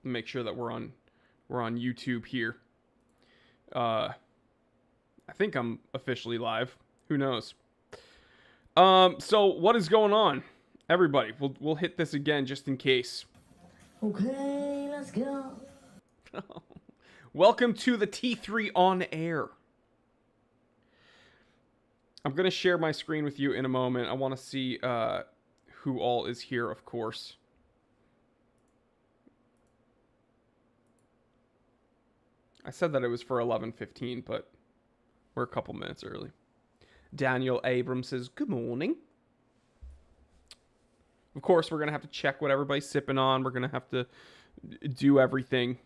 Make sure that we're on YouTube here. I think I'm officially live. Who knows? So what is going on, everybody? We'll hit this again just in case. Okay, let's go. Welcome to the T3 on air. I'm gonna share my screen with you in a moment. I want to see who all is here, of course. I said that it was for 11:15, but we're a couple minutes early. Daniel Abrams says, good morning. Of course, we're going to have to check what everybody's sipping on. We're going to have to do everything.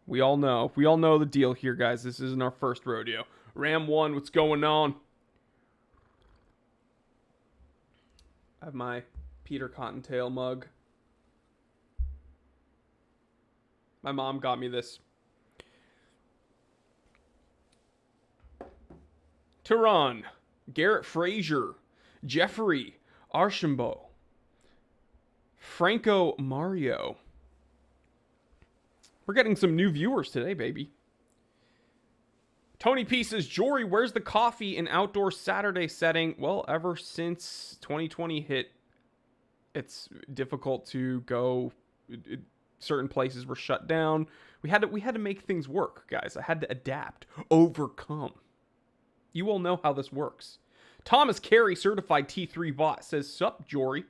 We all know the deal here, guys. This isn't our first rodeo. Ram 1, what's going on? I have my Peter Cottontail mug. My mom got me this. Tehran, Garrett Frazier, Jeffrey Archambault, Franco Mario. We're getting some new viewers today, baby. Tony P says, Jory, where's the coffee in outdoor Saturday setting? Well, ever since 2020 hit, it's difficult to go. Certain places were shut down. We had to make things work, guys. I had to adapt, overcome. You all know how this works. Thomas Carey, certified T3 bot, says, sup, Jory.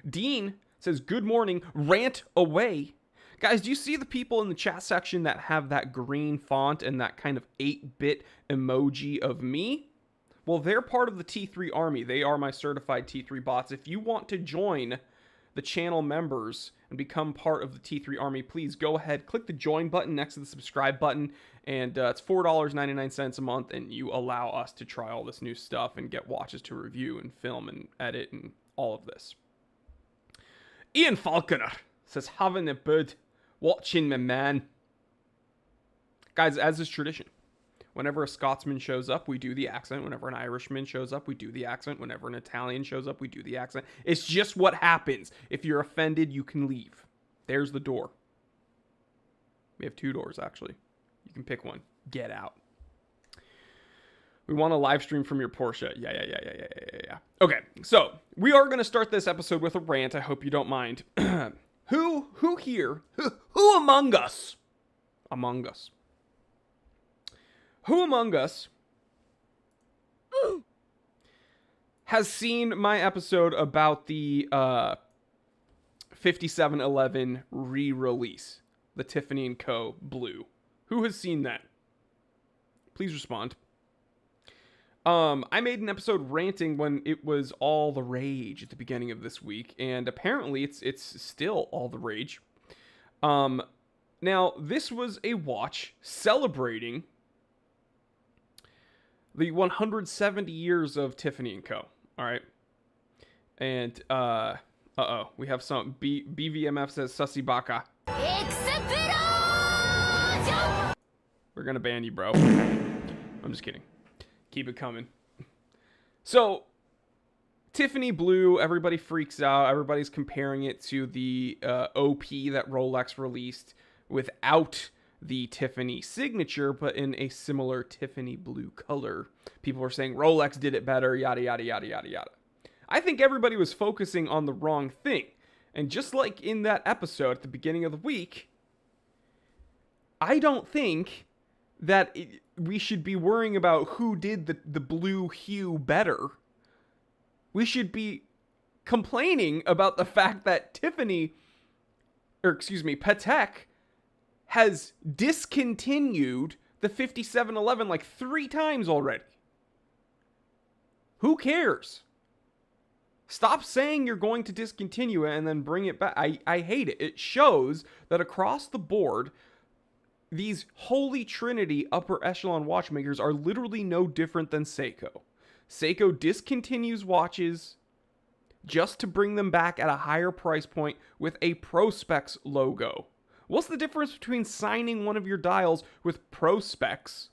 Dean says, good morning, rant away. Guys, do you see the people in the chat section that have that green font and that kind of 8-bit emoji of me? Well, they're part of the T3 army. They are my certified T3 bots. If you want to join the channel members and become part of the T3 army, please go ahead, click the join button next to the subscribe button, and it's $4.99 a month, and you allow us to try all this new stuff and get watches to review and film and edit and all of this. Ian Falconer says, having a bird, watching my man. Guys, as is tradition, whenever a Scotsman shows up, we do the accent. Whenever an Irishman shows up, we do the accent. Whenever an Italian shows up, we do the accent. It's just what happens. If you're offended, you can leave. There's the door. We have 2 doors, actually. You can pick one. Get out. We want a live stream from your Porsche. Yeah. Okay, so we are going to start this episode with a rant. I hope you don't mind. Who here, who among us, who among us has seen my episode about the 5711 re-release, the Tiffany & Co. Blue? Who has seen that? Please respond. I made an episode ranting when it was all the rage at the beginning of this week, and apparently it's still all the rage. Now, this was a watch celebrating the 170 years of Tiffany & Co. All right. And, we have some BVMF says Sussy Baka. We're gonna ban you, bro. I'm just kidding. Keep it coming. So, Tiffany Blue, everybody freaks out. Everybody's comparing it to the OP that Rolex released without the Tiffany signature, but in a similar Tiffany blue color. People were saying Rolex did it better, yada, yada, yada, yada, yada. I think everybody was focusing on the wrong thing. And just like in that episode at the beginning of the week, I don't think that we should be worrying about who did the blue hue better. We should be complaining about the fact that Patek has discontinued the 5711 like 3 times already. Who cares? Stop saying you're going to discontinue it and then bring it back. I hate it. It shows that across the board, these holy trinity upper echelon watchmakers are literally no different than Seiko. Seiko discontinues watches just to bring them back at a higher price point with a Prospex logo. What's the difference between signing one of your dials with Prospex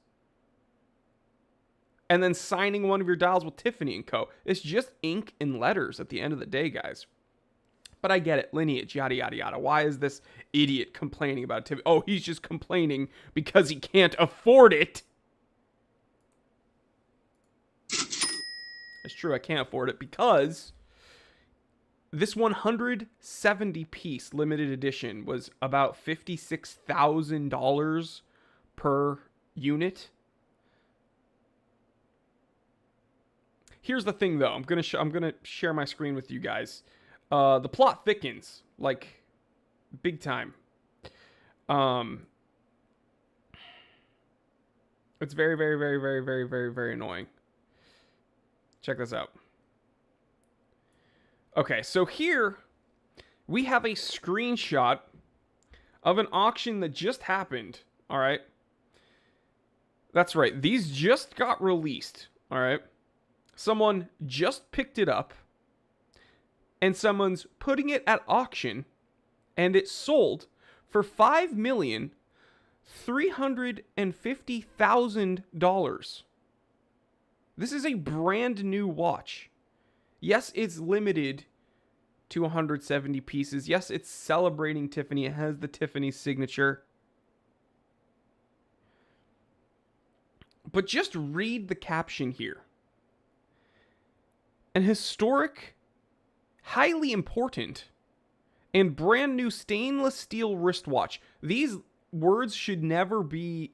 and then signing one of your dials with Tiffany & Co? It's just ink and letters at the end of the day, guys. But I get it. Lineage, yada, yada, yada. Why is this idiot complaining about Tiffany? Oh, he's just complaining because he can't afford it. It's true, I can't afford it because this 170 piece limited edition was about $56,000 per unit. Here's the thing, though. I'm gonna share my screen with you guys. The plot thickens, like, big time. It's very, very, very, very, very, very, very annoying. Check this out. Okay, so here we have a screenshot of an auction that just happened. All right. That's right. These just got released. All right. Someone just picked it up and someone's putting it at auction and it sold for $5,350,000. This is a brand new watch. Yes, it's limited to 170 pieces. Yes, it's celebrating Tiffany. It has the Tiffany signature. But just read the caption here. An historic, highly important, and brand new stainless steel wristwatch. These words should never be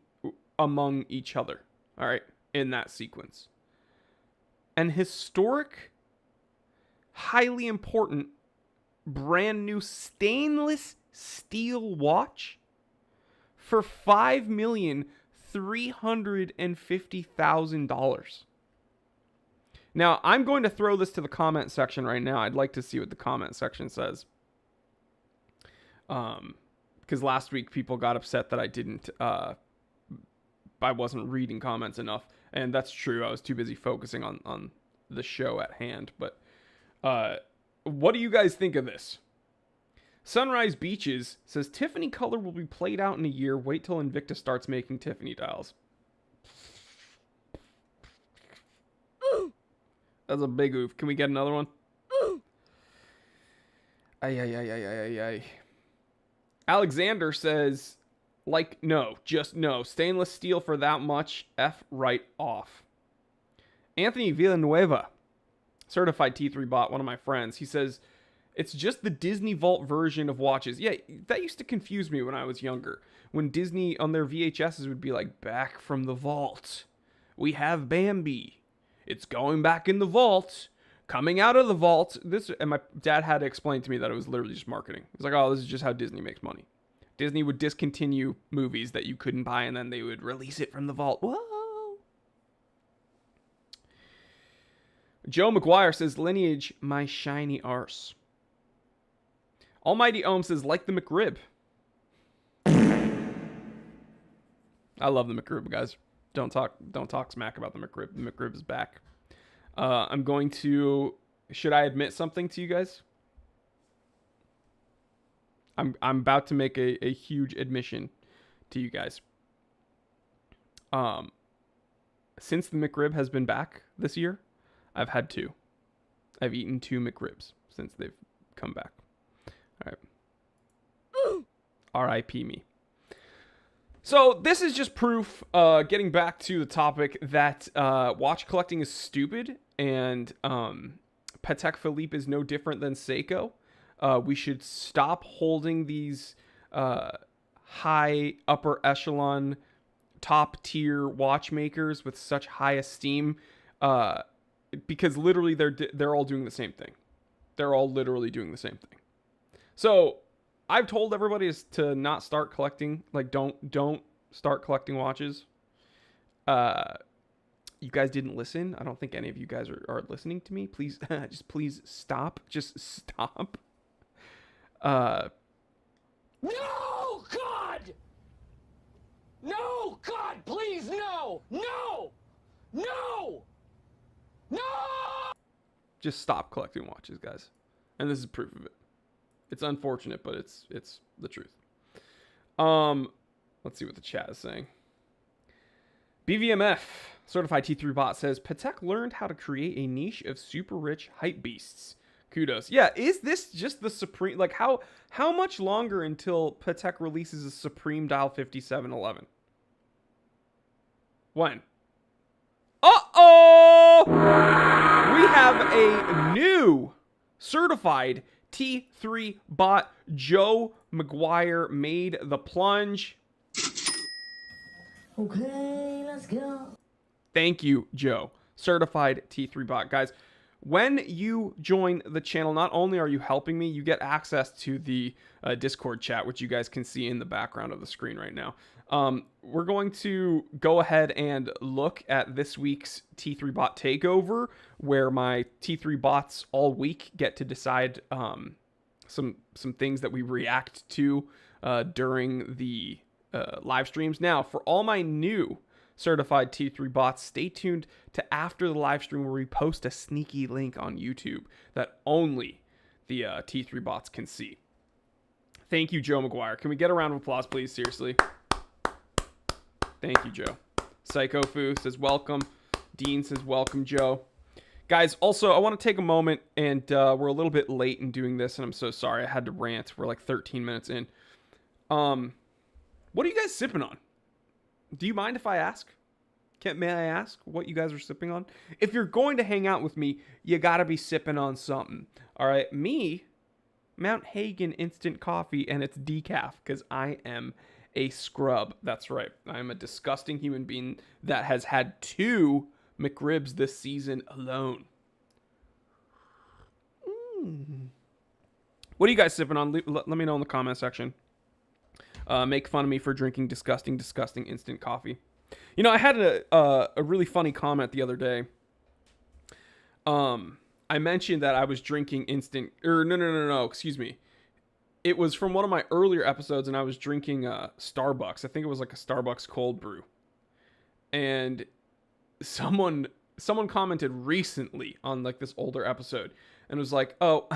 among each other, all right, in that sequence. An historic, highly important, brand new stainless steel watch for $5,350,000. Now, I'm going to throw this to the comment section right now. I'd like to see what the comment section says. Because last week people got upset that I wasn't reading comments enough. And that's true. I was too busy focusing on the show at hand. But what do you guys think of this? Sunrise Beaches says Tiffany color will be played out in a year. Wait till Invicta starts making Tiffany dials. That's a big oof. Can we get another one? Ay. Alexander says, like, no, just no. Stainless steel for that much. F right off. Anthony Villanueva, certified T3 bot, one of my friends. He says, it's just the Disney Vault version of watches. Yeah, that used to confuse me when I was younger. When Disney on their VHSs would be like, back from the vault. We have Bambi. It's going back in the vault. Coming out of the vault. And my dad had to explain to me that it was literally just marketing. He's like, oh, this is just how Disney makes money. Disney would discontinue movies that you couldn't buy and then they would release it from the vault. Whoa. Joe McGuire says, Lineage, my shiny arse. Almighty Ohm says, like the McRib. I love the McRib, guys. Don't talk smack about the McRib. The McRib is back. I'm going to... Should I admit something to you guys? I'm about to make a huge admission to you guys. Since the McRib has been back this year, I've had 2. I've eaten 2 McRibs since they've come back. All right. R.I.P. me. So this is just proof, getting back to the topic, that watch collecting is stupid, and Patek Philippe is no different than Seiko. We should stop holding these high upper echelon top tier watchmakers with such high esteem, because literally they're all doing the same thing. They're all literally doing the same thing. So I've told everybody to not start collecting. Like, don't start collecting watches. You guys didn't listen. I don't think any of you guys are listening to me. Please, please stop. Just stop. No, God! No, God, please, no! No! No! No! Just stop collecting watches, guys. And this is proof of it. It's unfortunate, but it's the truth. Let's see what the chat is saying. BVMF, certified T3 bot, says Patek learned how to create a niche of super rich hype beasts. Kudos. Yeah, is this just the Supreme? Like, how much longer until Patek releases a Supreme Dial 5711? When? Uh-oh! We have a new certified T3 bot. Joe McGuire made the plunge. Okay, let's go. Thank you, Joe. Certified T3 bot. Guys, when you join the channel, not only are you helping me, you get access to the Discord chat, which you guys can see in the background of the screen right now. We're going to go ahead and look at this week's T3 bot takeover, where my T3 bots all week get to decide some things that we react to during the live streams. Now, for all my new certified T3 bots, stay tuned to after the live stream where we post a sneaky link on YouTube that only the T3 bots can see. Thank you, Joe McGuire. Can we get a round of applause, please? Seriously. Thank you, Joe. Psycho Foo says welcome. Dean says welcome, Joe. Guys, also, I want to take a moment, and we're a little bit late in doing this, and I'm so sorry. I had to rant. We're like 13 minutes in. What are you guys sipping on? Do you mind if I ask? May I ask what you guys are sipping on? If you're going to hang out with me, you gotta be sipping on something. All right, me, Mount Hagen instant coffee, and it's decaf because I am a scrub. That's right. I am a disgusting human being that has had 2 McRibs this season alone. What are you guys sipping on? Let me know in the comment section. Make fun of me for drinking disgusting instant coffee. You know, I had a really funny comment the other day. I mentioned that I was drinking instant, or no, excuse me. It was from one of my earlier episodes, and I was drinking Starbucks. I think it was like a Starbucks cold brew. And someone commented recently on like this older episode, and was like, "Oh,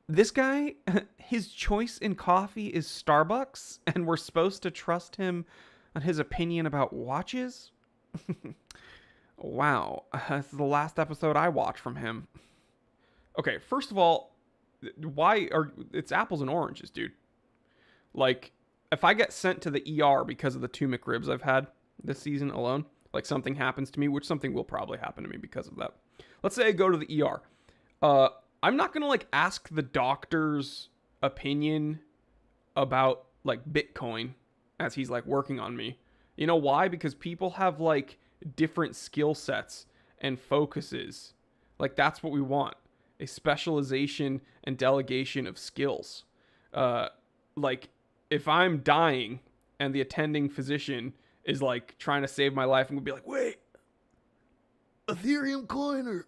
this guy, his choice in coffee is Starbucks, and we're supposed to trust him on his opinion about watches?" Wow, that's the last episode I watched from him. Okay, first of all, it's apples and oranges, dude. Like, if I get sent to the ER because of the 2 McRibs I've had this season alone, like something happens to me, which something will probably happen to me because of that. Let's say I go to the ER. I'm not going to like ask the doctor's opinion about like Bitcoin as he's like working on me. You know why? Because people have like different skill sets and focuses. Like, that's what we want. A specialization and delegation of skills. Like, if I'm dying and the attending physician is like trying to save my life, and would be like, "Wait, Ethereum coin or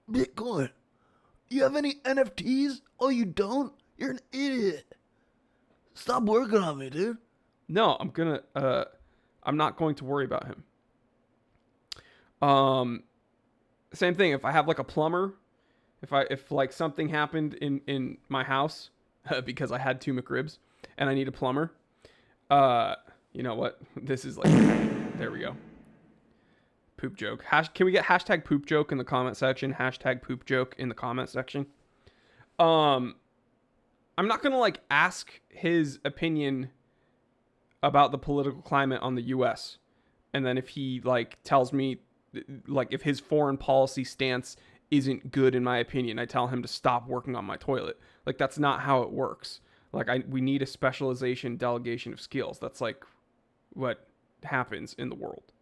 Bitcoin? You have any NFTs? Oh, you don't? You're an idiot. Stop working on me, dude." No, I'm not going to worry about him. Same thing. If I have like a plumber, if like something happened in my house because I had 2 McRibs and I need a plumber, you know what? This is like, there we go. Poop joke. Can we get hashtag poop joke in the comment section? Hashtag poop joke in the comment section. I'm not gonna like ask his opinion about the political climate on the U.S. and then if he like tells me, like, if his foreign policy stance isn't good in my opinion, I tell him to stop working on my toilet. Like, that's not how it works. Like, we need a specialization, delegation of skills. That's like what happens in the world.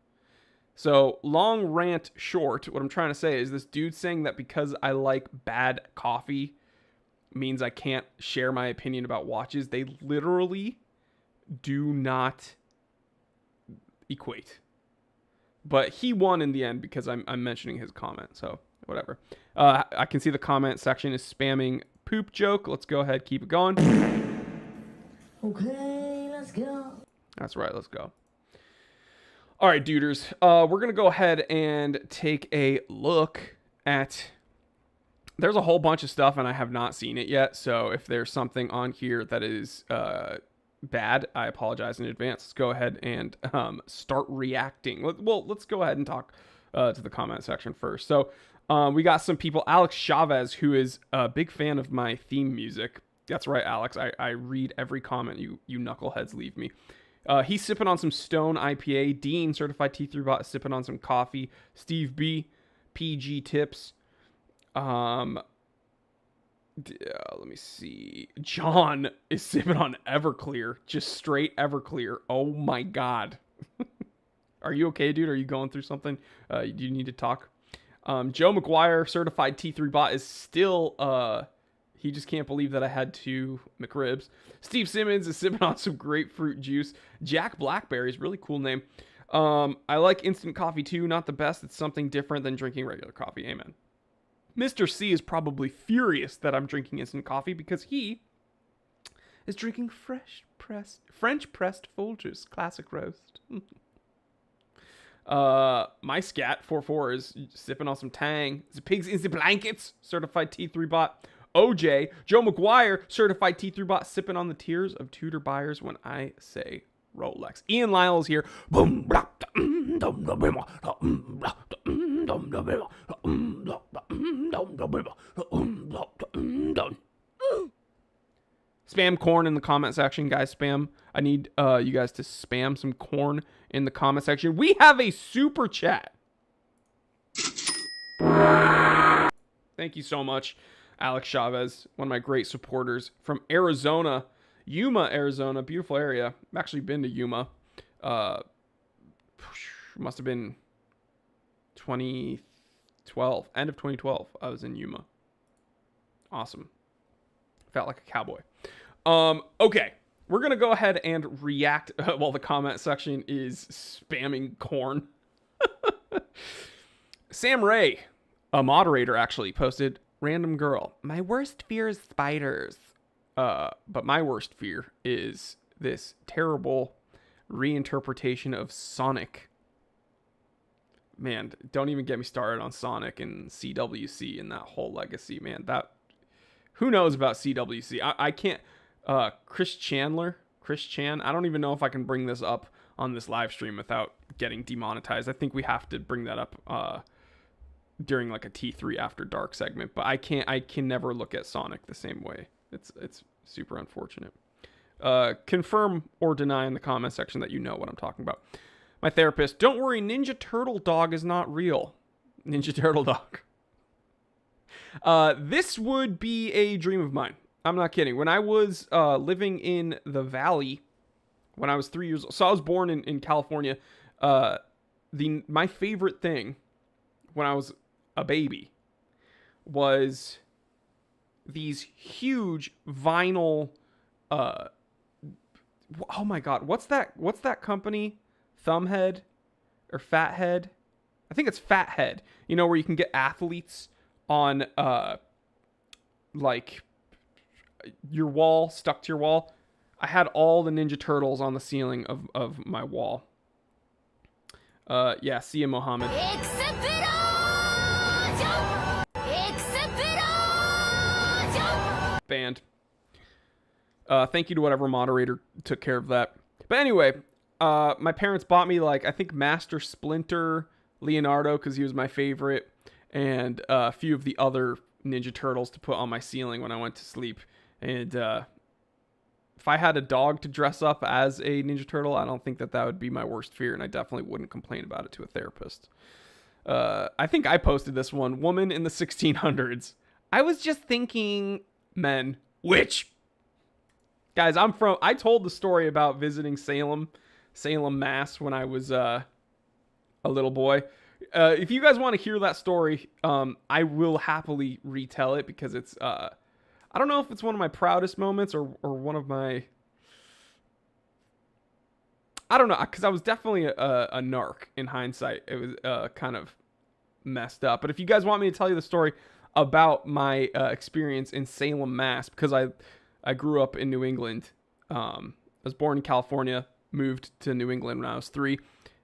So, long rant short, what I'm trying to say is this dude saying that because I like bad coffee means I can't share my opinion about watches. They literally do not equate. But he won in the end because I'm mentioning his comment. So, whatever. I can see the comment section is spamming poop joke. Let's go ahead. Keep it going. Okay, let's go. That's right. Let's go. All right, duders. We're going to go ahead and take a look at... There's a whole bunch of stuff, and I have not seen it yet. So, if there's something on here that is... bad, I apologize in advance. Let's go ahead and start reacting. Well, let's go ahead and talk to the comment section first. So We got some people. Alex Chavez, who is a big fan of my theme music. That's right, Alex. I read every comment you knuckleheads leave me. He's sipping on some Stone IPA. Dean, certified T3 bot, is sipping on some coffee. Steve B, PG Tips. Let me see. John is sipping on Everclear, just straight Everclear. Oh my god. Are you okay, dude? Are you going through something? Do you need to talk? Joe McGuire, certified T3 bot, is still he just can't believe that I had 2 McRibs. Steve Simmons is sipping on some grapefruit juice. Jack Blackberry's really cool name. I like instant coffee too. Not the best. It's something different than drinking regular coffee. Amen. Mr. C is probably furious that I'm drinking instant coffee because he is drinking French pressed Folgers classic roast. My scat 44 is sipping on some Tang. The pigs in the blankets, certified T3 bot. OJ, Joe McGuire, certified T3 bot, sipping on the tears of Tudor buyers when I say Rolex. Ian Lyle is here. Spam corn in the comment section, guys. Spam. I need you guys to spam some corn in the comment section. We have a super chat. Thank you so much, Alex Chavez, one of my great supporters from Arizona, Yuma, Arizona. Beautiful area. I've actually been to Yuma. Must have been 2012, end of 2012. I was in Yuma. Awesome. Felt like a cowboy. Okay. We're going to go ahead and react while the comment section is spamming corn. Sam Ray, a moderator, actually posted, random girl, my worst fear is spiders. But my worst fear is this terrible reinterpretation of Sonic. Man, don't even get me started on Sonic and CWC and that whole legacy, man. Who knows about CWC? I can't. Chris Chan, I don't even know if I can bring this up on this live stream without getting demonetized. I think we have to bring that up during like a T3 After Dark segment, but I can never look at Sonic the same way. It's super unfortunate. Confirm or deny in the comment section that you know what I'm talking about. My therapist, don't worry, Ninja Turtle Dog is not real. Ninja Turtle Dog. This would be a dream of mine. I'm not kidding. When I was living in the Valley, when I was 3 years old, so I was born in California. My favorite thing when I was a baby was these huge vinyl. Oh my god, what's that company? Thumbhead or Fathead? I think it's Fathead. You know, where you can get athletes on like your wall, stuck to your wall. I had all the Ninja Turtles on the ceiling of my wall. Yeah, see you, Mohammed. Banned. Thank you to whatever moderator took care of that. But anyway, my parents bought me, like, I think Master Splinter, Leonardo, because he was my favorite, and a few of the other Ninja Turtles to put on my ceiling when I went to sleep. And if I had a dog to dress up as a Ninja Turtle, I don't think that would be my worst fear, and I definitely wouldn't complain about it to a therapist. I think I posted this one. Woman in the 1600s. I was just thinking, men, which... Guys, I told the story about visiting Salem, Mass when I was a little boy. If you guys want to hear that story, I will happily retell it because it's, I don't know if it's one of my proudest moments or one of my, I don't know, because I was definitely a narc in hindsight. It was kind of messed up. But if you guys want me to tell you the story about my experience in Salem, Mass, because I grew up in New England. I was born in California, moved to New England when I was 3,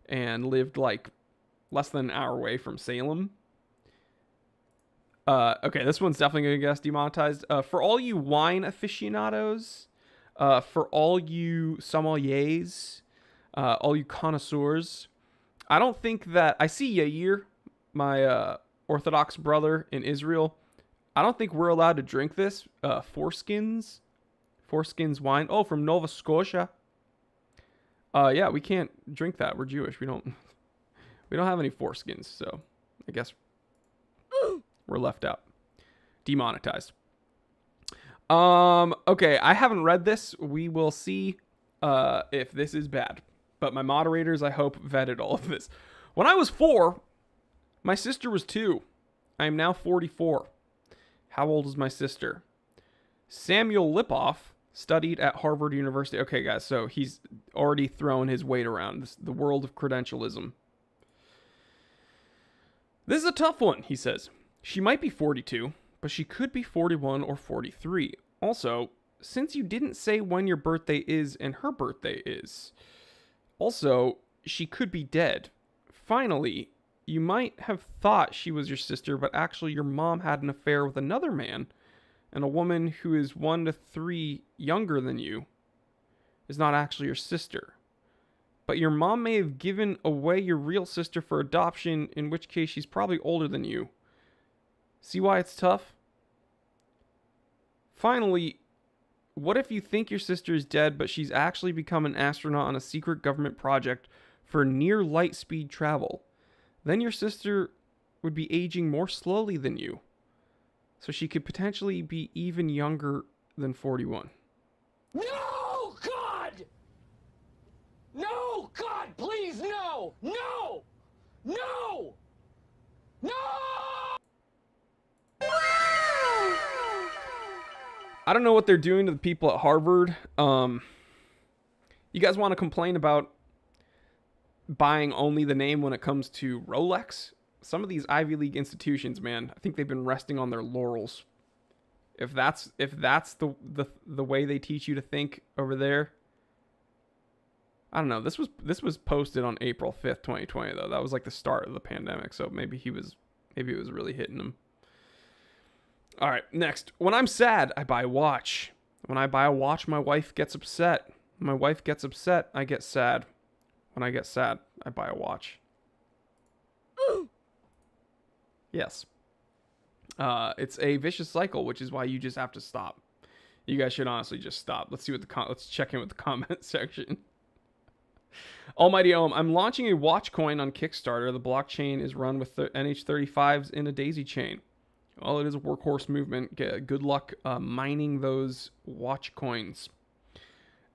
and lived like less than an hour away from Salem. Okay, this one's definitely going to get us demonetized. For all you wine aficionados, for all you sommeliers, all you connoisseurs, I don't think that... I see Yair, my Orthodox brother in Israel. I don't think we're allowed to drink this. Foreskins wine. Oh, from Nova Scotia. Yeah, we can't drink that. We're Jewish. We don't have any foreskins, so I guess we're left out. Demonetized. Okay, I haven't read this. We will see if this is bad. But my moderators, I hope, vetted all of this. When I was 4, my sister was 2. I am now 44. How old is my sister? Samuel Lipoff studied at Harvard University. Okay, guys, so he's already thrown his weight around. The world of credentialism. This is a tough one, he says. She might be 42, but she could be 41 or 43. Also, since you didn't say when your birthday is and her birthday is. Also, she could be dead. Finally, you might have thought she was your sister, but actually your mom had an affair with another man, and a woman who is 1 to 3 younger than you is not actually your sister. But your mom may have given away your real sister for adoption, in which case she's probably older than you. See why it's tough? Finally, what if you think your sister is dead, but she's actually become an astronaut on a secret government project for near light speed travel? Then your sister would be aging more slowly than you. So she could potentially be even younger than 41. No, God! No, God, please, no! No! No! No! I don't know what they're doing to the people at Harvard. You guys want to complain about buying only the name when it comes to Rolex? Some of these Ivy League institutions, man, I think they've been resting on their laurels. If that's the way they teach you to think over there, I don't know. This was posted on April 5th, 2020 though. That was like the start of the pandemic, so maybe it was really hitting him. All right, next. When I'm sad, I buy a watch. When I buy a watch, my wife gets upset. When my wife gets upset, I get sad. When I get sad, I buy a watch. Yes. It's a vicious cycle, which is why you just have to stop. You guys should honestly just stop. Let's see what let's check in with the comment section. Almighty Ohm, I'm launching a watch coin on Kickstarter. The blockchain is run with NH35s in a daisy chain. Well, it is a workhorse movement. Good luck mining those watch coins.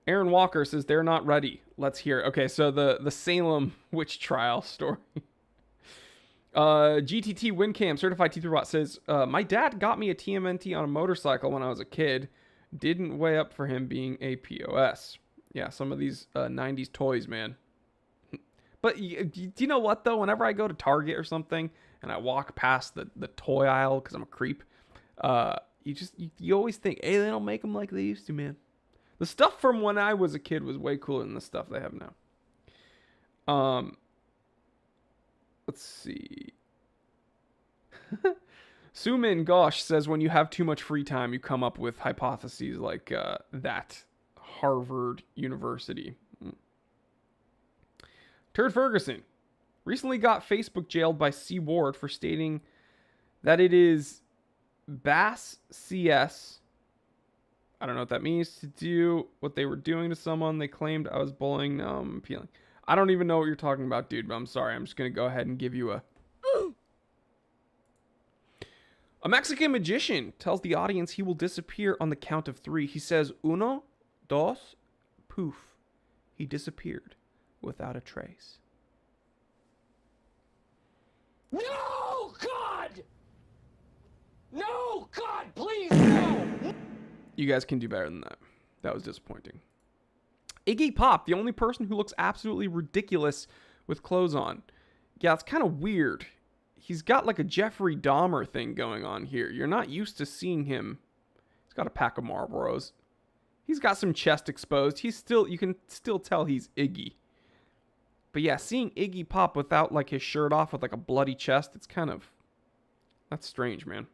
Aaron Walker says they're not ready. Let's hear it. Okay, so the Salem witch trial story. GTT Wincam Certified Teeth Robot says, my dad got me a TMNT on a motorcycle when I was a kid. Didn't weigh up for him being a POS. Yeah, some of these 90s toys, man. But do you know what, though? Whenever I go to Target or something and I walk past the toy aisle because I'm a creep, you always think, hey, they don't make them like they used to, man. The stuff from when I was a kid was way cooler than the stuff they have now. Let's see. Sumin Gosh says when you have too much free time, you come up with hypotheses like that. Harvard University. Turd Ferguson recently got Facebook jailed by C. Ward for stating that it is Bass CS. I don't know what that means, to do what they were doing to someone. They claimed I was bullying. Now I'm appealing. I don't even know what you're talking about, dude, but I'm sorry. I'm just going to go ahead and give you a... A Mexican magician tells the audience he will disappear on the count of 3. He says, 1, 2, poof. He disappeared without a trace. No, God! No, God, please, no! You guys can do better than that. That was disappointing. Iggy Pop, the only person who looks absolutely ridiculous with clothes on. Yeah, it's kind of weird. He's got like a Jeffrey Dahmer thing going on here. You're not used to seeing him. He's got a pack of Marlboros. He's got some chest exposed. You can still tell he's Iggy. But yeah, seeing Iggy Pop without like his shirt off with like a bloody chest, that's strange, man.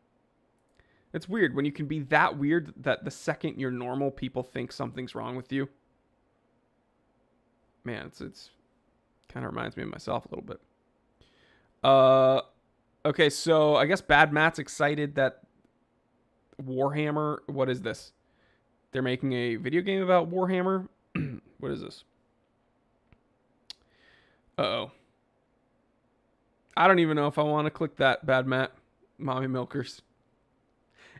It's weird when you can be that weird that the second you're normal, people think something's wrong with you. Man, it's kind of reminds me of myself a little bit. Okay, so I guess Bad Matt's excited that Warhammer. What is this? They're making a video game about Warhammer. What is this? Uh-oh. I don't even know if I want to click that, Bad Matt. Mommy Milkers.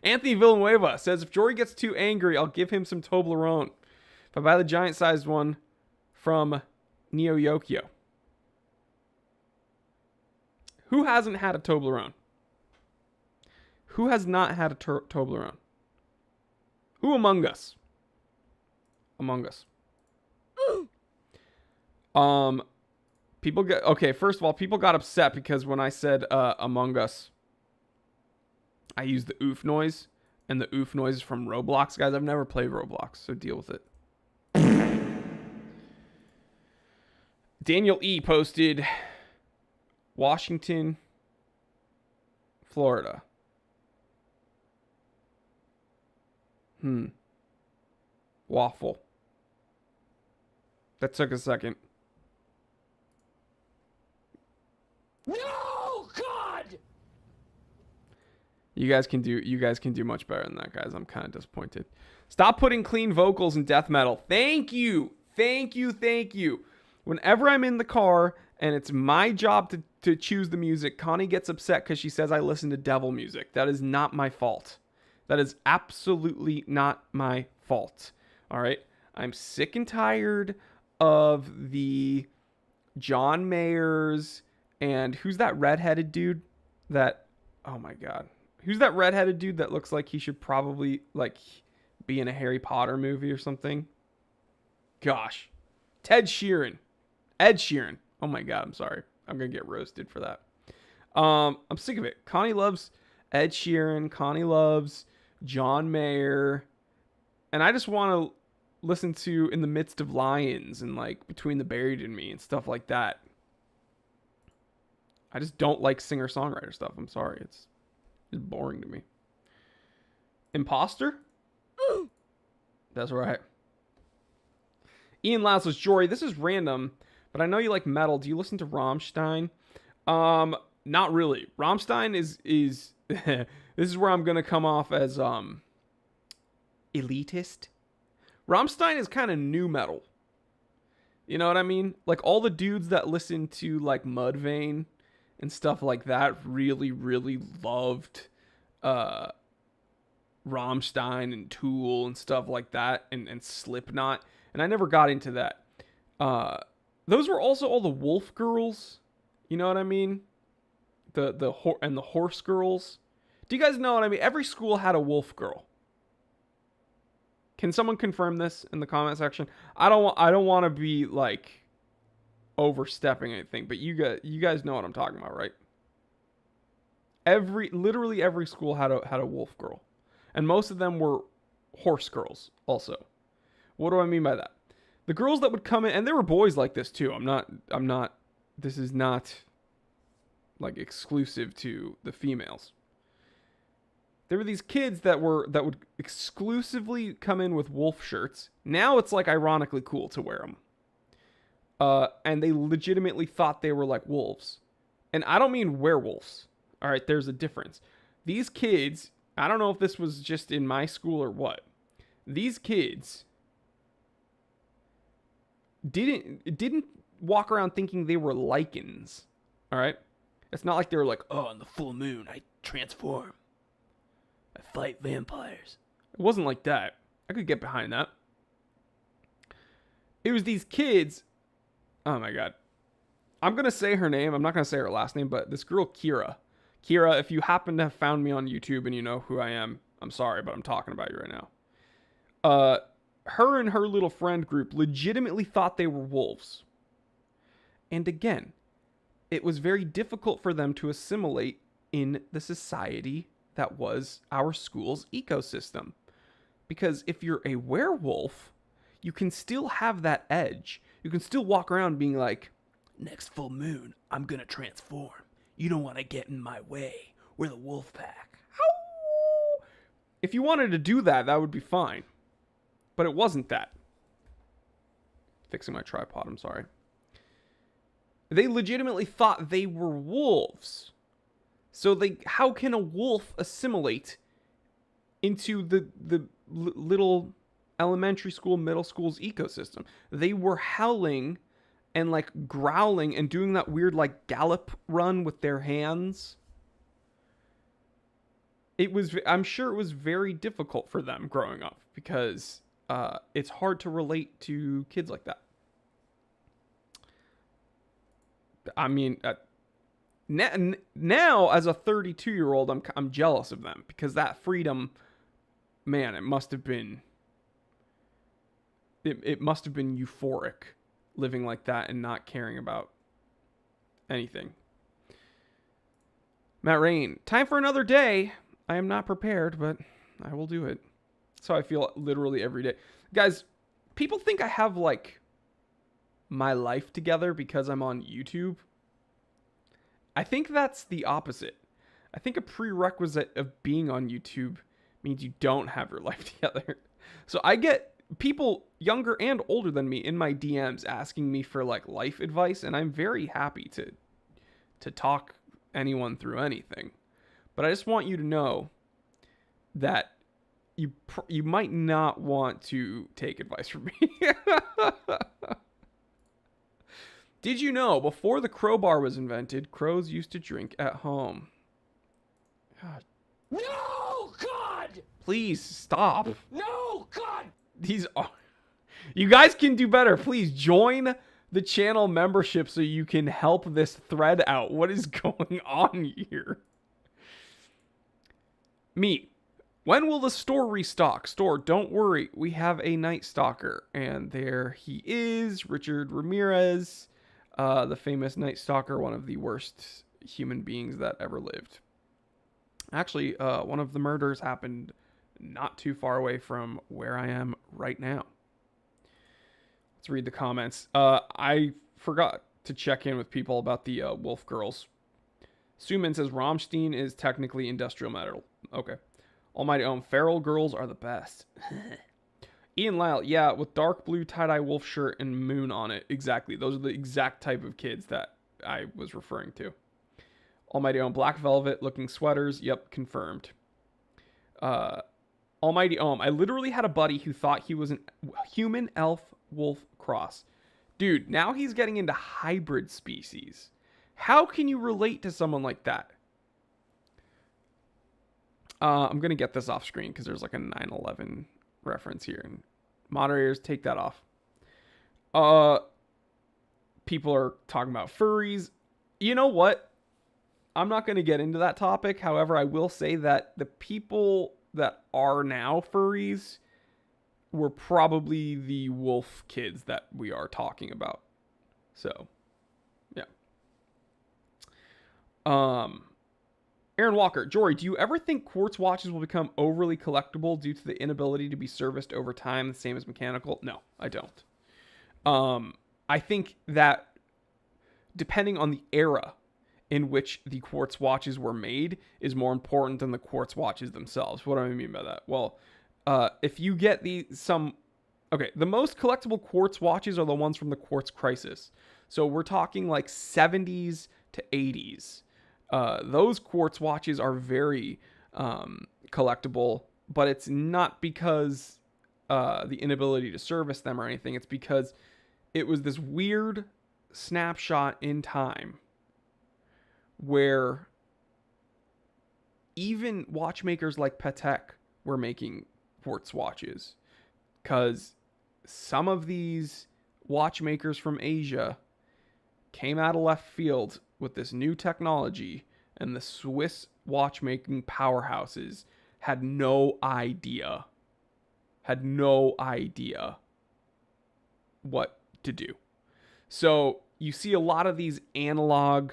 Anthony Villanueva says, if Jory gets too angry, I'll give him some Toblerone. If I buy the giant-sized one from Neo Yokio. Who hasn't had a Toblerone? Who has not had a Toblerone? Who among us? Among us. People get okay. First of all, people got upset because when I said Among Us, I used the oof noise, and the oof noise is from Roblox. Guys, I've never played Roblox, so deal with it. Daniel E posted Washington, Florida. Waffle. That took a second. No, God! You guys can do much better than that, guys. I'm kind of disappointed. Stop putting clean vocals in death metal. Thank you. Thank you. Thank you. Whenever I'm in the car and it's my job to choose the music, Connie gets upset because she says I listen to devil music. That is not my fault. That is absolutely not my fault. All right? I'm sick and tired of the John Mayers and who's that redheaded dude that, oh my God. Who's that redheaded dude that looks like he should probably like be in a Harry Potter movie or something? Gosh. Ed Sheeran. Oh my God, I'm sorry. I'm going to get roasted for that. I'm sick of it. Connie loves Ed Sheeran. Connie loves John Mayer. And I just want to listen to In the Midst of Lions and like Between the Buried and Me and stuff like that. I just don't like singer-songwriter stuff. I'm sorry. It's boring to me. Imposter? That's right. Ian Lau says, Jory, this is random, but I know you like metal. Do you listen to Rammstein? Not really. Rammstein is this is where I'm gonna come off as elitist. Rammstein is kind of new metal. You know what I mean? Like all the dudes that listen to like Mudvayne and stuff like that really, really loved Rammstein and Tool and stuff like that and Slipknot. And I never got into that. Those were also all the Wolf Girls. You know what I mean? The Horse Girls. Do you guys know what I mean? Every school had a Wolf Girl. Can someone confirm this in the comment section? I don't want to be like overstepping anything, but you guys know what I'm talking about, right? Literally every school had a Wolf Girl, and most of them were Horse Girls also. What do I mean by that? The girls that would come in, and there were boys like this too. I'm not. This is not like exclusive to the females. There were these kids that would exclusively come in with wolf shirts. Now it's like ironically cool to wear them. And they legitimately thought they were like wolves. And I don't mean werewolves. All right, there's a difference. These kids, I don't know if this was just in my school or what. These kids didn't walk around thinking they were lichens. All right? It's not like they were like, "Oh, on the full moon, I transform. I fight vampires." It wasn't like that. I could get behind that. It was these kids. Oh my God. I'm going to say her name. I'm not going to say her last name, but this girl, Kira. Kira, if you happen to have found me on YouTube and you know who I am, I'm sorry, but I'm talking about you right now. Her and her little friend group legitimately thought they were wolves. And again, it was very difficult for them to assimilate in the society that was our school's ecosystem. Because if you're a werewolf, you can still have that edge. You can still walk around being like, next full moon, I'm gonna transform. You don't want to get in my way. We're the wolf pack. Ow! If you wanted to do that, that would be fine. But it wasn't that. Fixing my tripod, I'm sorry. They legitimately thought they were wolves. So how can a wolf assimilate into the little elementary school, middle school's ecosystem? They were howling and like growling and doing that weird like gallop run with their hands. I'm sure it was very difficult for them growing up because it's hard to relate to kids like that. I mean, now as a 32-year-old, I'm jealous of them because that freedom, man, it must have been euphoric living like that and not caring about anything. Matt Rain, time for another day. I am not prepared, but I will do it. That's how I feel literally every day. Guys, people think I have like my life together because I'm on YouTube. I think that's the opposite. I think a prerequisite of being on YouTube means you don't have your life together. So I get people younger and older than me in my DMs asking me for like life advice, and I'm very happy to talk anyone through anything. But I just want you to know that you might not want to take advice from me. Did you know before the crowbar was invented, crows used to drink at home? God. No, God! Please stop. No, God! These are... You guys can do better. Please join the channel membership so you can help this thread out. What is going on here? Me. When will the store restock? Store, don't worry. We have a Night Stalker. And there he is, Richard Ramirez, the famous Night Stalker, one of the worst human beings that ever lived. Actually, one of the murders happened not too far away from where I am right now. Let's read the comments. I forgot to check in with people about the Wolf Girls. Suman says Rammstein is technically industrial metal. Okay. Almighty Ohm, feral girls are the best. Ian Lyle, yeah, with dark blue tie-dye wolf shirt and moon on it. Exactly. Those are the exact type of kids that I was referring to. Almighty Ohm, black velvet looking sweaters. Yep, confirmed. Almighty Ohm, I literally had a buddy who thought he was a human elf wolf cross. Dude, now he's getting into hybrid species. How can you relate to someone like that? I'm going to get this off screen because there's like a 9/11 reference here. And moderators, take that off. People are talking about furries. You know what? I'm not going to get into that topic. However, I will say that the people that are now furries were probably the wolf kids that we are talking about. So, yeah. Aaron Walker, Jory, do you ever think quartz watches will become overly collectible due to the inability to be serviced over time, the same as mechanical? No, I don't. I think that depending on the era in which the quartz watches were made is more important than the quartz watches themselves. What do I mean by that? Well, if you get the most collectible quartz watches are the ones from the quartz crisis. So we're talking like 70s to 80s. Those quartz watches are very collectible, but it's not because the inability to service them or anything. It's because it was this weird snapshot in time where even watchmakers like Patek were making quartz watches, because some of these watchmakers from Asia came out of left field with this new technology, and the Swiss watchmaking powerhouses had no idea what to do. So you see a lot of these analog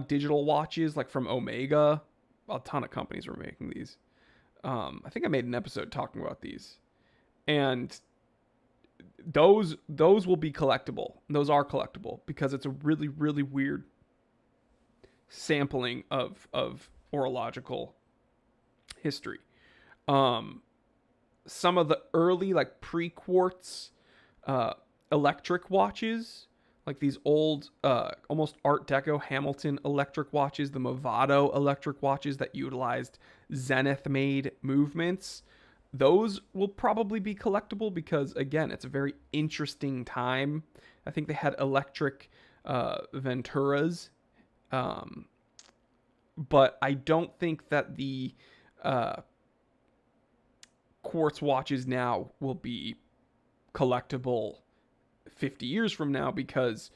digital watches, like from Omega. A ton of companies were making these. I think I made an episode talking about these, and those will be collectible. Those are collectible because it's a really, really weird sampling of horological history. Some of the early like pre-quartz electric watches, like these old, almost Art Deco Hamilton electric watches, the Movado electric watches that utilized Zenith-made movements. Those will probably be collectible because, again, it's a very interesting time. I think they had electric Venturas, but I don't think that the Quartz watches now will be collectible 50 years from now because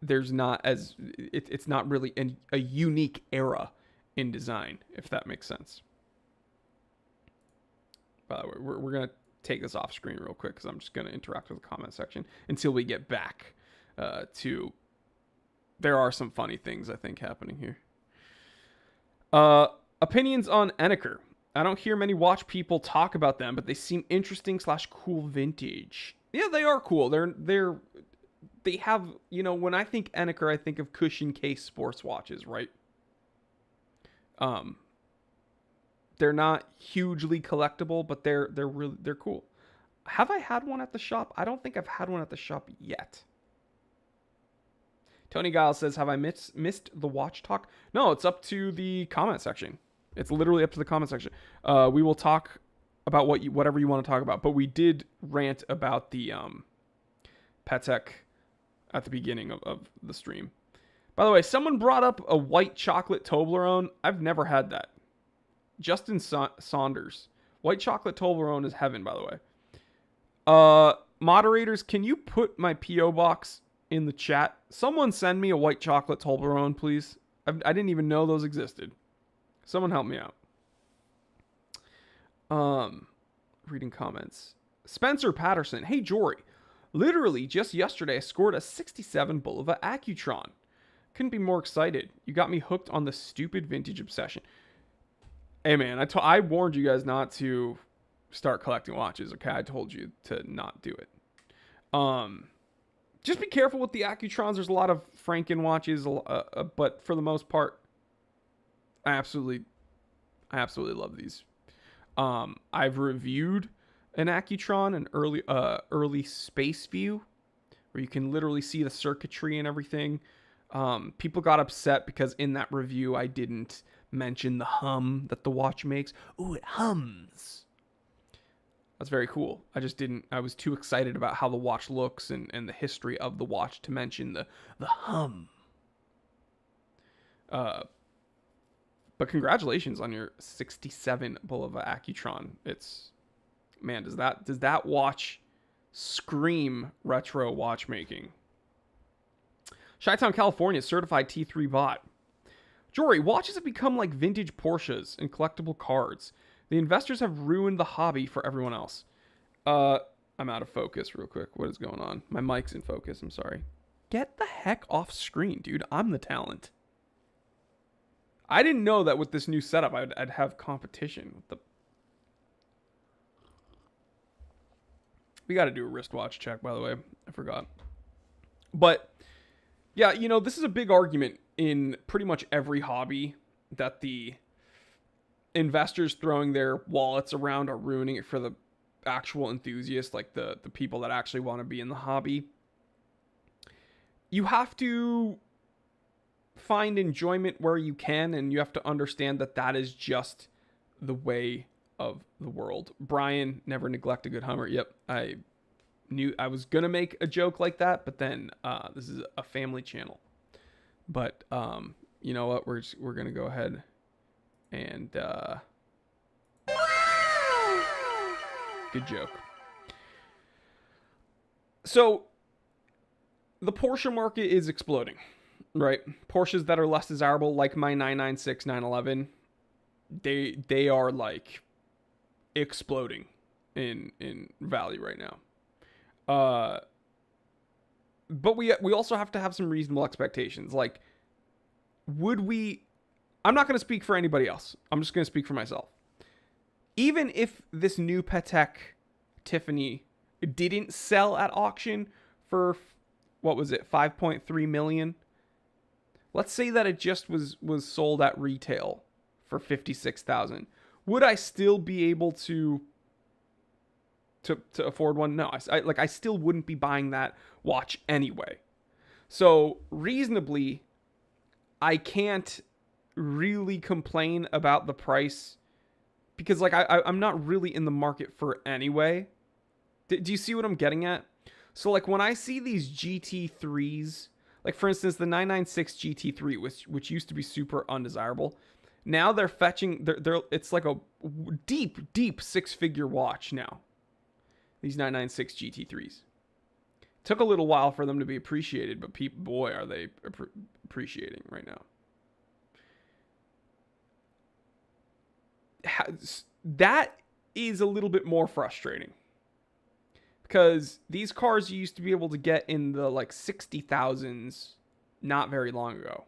there's not as it's not really a unique era in design, if that makes sense. By the way, we're gonna take this off screen real quick because I'm just gonna interact with the comment section until we get back to. There are some funny things I think happening here. Opinions on Eneker. I don't hear many watch people talk about them, but they seem interesting / cool vintage. Yeah, they are cool. They have, you know, when I think Eneker, I think of cushion case sports watches, right? They're not hugely collectible, but they're cool. Have I had one at the shop? I don't think I've had one at the shop yet. Tony Giles says, have I missed the watch talk? No, it's up to the comment section. It's literally up to the comment section. We will talk about whatever you want to talk about, but we did rant about the Patek at the beginning of the stream. By the way, someone brought up a white chocolate Toblerone. I've never had that. Justin Saunders. White chocolate Toblerone is heaven, by the way. Moderators, can you put my P.O. box in the chat? Someone send me a white chocolate Toblerone, please. I didn't even know those existed. Someone help me out. Reading comments. Spencer Patterson. Hey, Jory. Literally, just yesterday, I scored a 67 Bulova Accutron. Couldn't be more excited. You got me hooked on the stupid vintage obsession. Hey, man, I warned you guys not to start collecting watches, okay? I told you to not do it. Just be careful with the Accutrons. There's a lot of Franken watches, but for the most part, I absolutely love these. I've reviewed an Accutron, an early space view, where you can literally see the circuitry and everything. People got upset because in that review I didn't mention the hum that the watch makes. Ooh, it hums. That's very cool. I was too excited about how the watch looks and the history of the watch to mention the hum. But congratulations on your 67 Bulova Accutron. Man, does that watch scream retro watchmaking? Chi-Town, California, certified T3 bot. Jory, watches have become like vintage Porsches and collectible cards. The investors have ruined the hobby for everyone else. I'm out of focus real quick. What is going on? My mic's in focus. I'm sorry. Get the heck off screen, dude. I'm the talent. I didn't know that with this new setup I'd have competition with the. We got to do a wristwatch check, by the way. I forgot. But yeah, you know, this is a big argument in pretty much every hobby that the investors throwing their wallets around are ruining it for the actual enthusiasts, like the people that actually want to be in the hobby. You have to find enjoyment where you can, and you have to understand that that is just the way of the world. Brian, never neglect a good Hummer. Yep, I knew I was gonna make a joke like that, but then this is a family channel. But you know what? We're gonna go ahead and good joke. So the Porsche market is exploding, right? Porsches that are less desirable, like my 996 911, they are like exploding in value right now. But we also have to have some reasonable expectations. Like, I'm not going to speak for anybody else. I'm just going to speak for myself. Even if this new Patek Tiffany didn't sell at auction for, what was it, 5.3 million? Let's say that it just was sold at retail for 56,000. Would I still be able to afford one? No, I still wouldn't be buying that watch anyway. So reasonably, I can't really complain about the price because like I'm not really in the market for it anyway. Do you see what I'm getting at? So like when I see these GT3s, like for instance the 996 GT3, which used to be super undesirable, now they're fetching they're it's like a deep six-figure watch now. These 996 GT3s. Took a little while for them to be appreciated, but boy are they appreciating right now. That is a little bit more frustrating because these cars you used to be able to get in the like 60,000s not very long ago.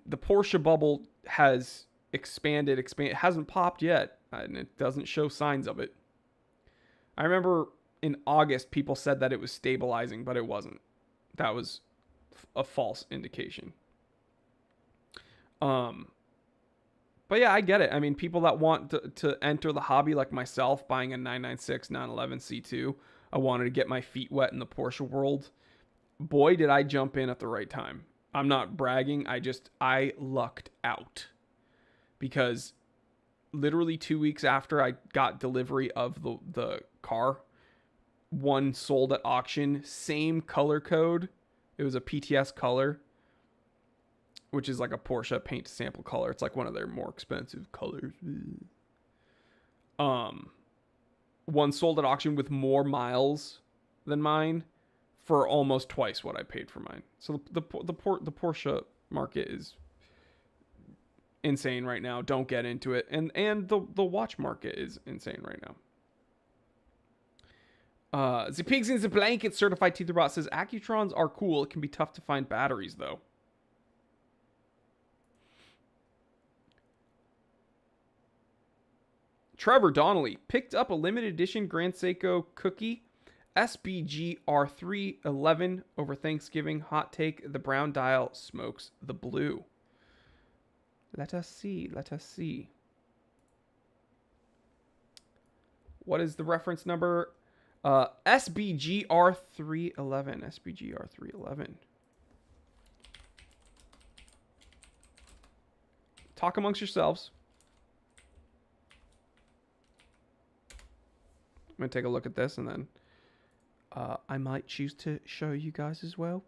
The Porsche bubble has expanded. It hasn't popped yet, and it doesn't show signs of it. I remember in August people said that it was stabilizing, but it wasn't. That was a false indication. But yeah, I get it. I mean, people that want to enter the hobby like myself, buying a 996 911 C2, I wanted to get my feet wet in the Porsche world. Boy, did I jump in at the right time. I'm not bragging. I lucked out because literally 2 weeks after I got delivery of the car, one sold at auction, same color code. It was a PTS color, which is like a Porsche paint sample color. It's like one of their more expensive colors. One sold at auction with more miles than mine for almost twice what I paid for mine. So the Porsche market is insane right now. Don't get into it. And the watch market is insane right now. The Pigs in the Blanket certified Teetherbot says Accutrons are cool. It can be tough to find batteries though. Trevor Donnelly picked up a limited edition Grand Seiko cookie SBG R311 over Thanksgiving. Hot take: the brown dial smokes the blue. Let us see. Let us see. What is the reference number? SBG R311. SBG R311. Talk amongst yourselves. I'm going to take a look at this and then I might choose to show you guys as well.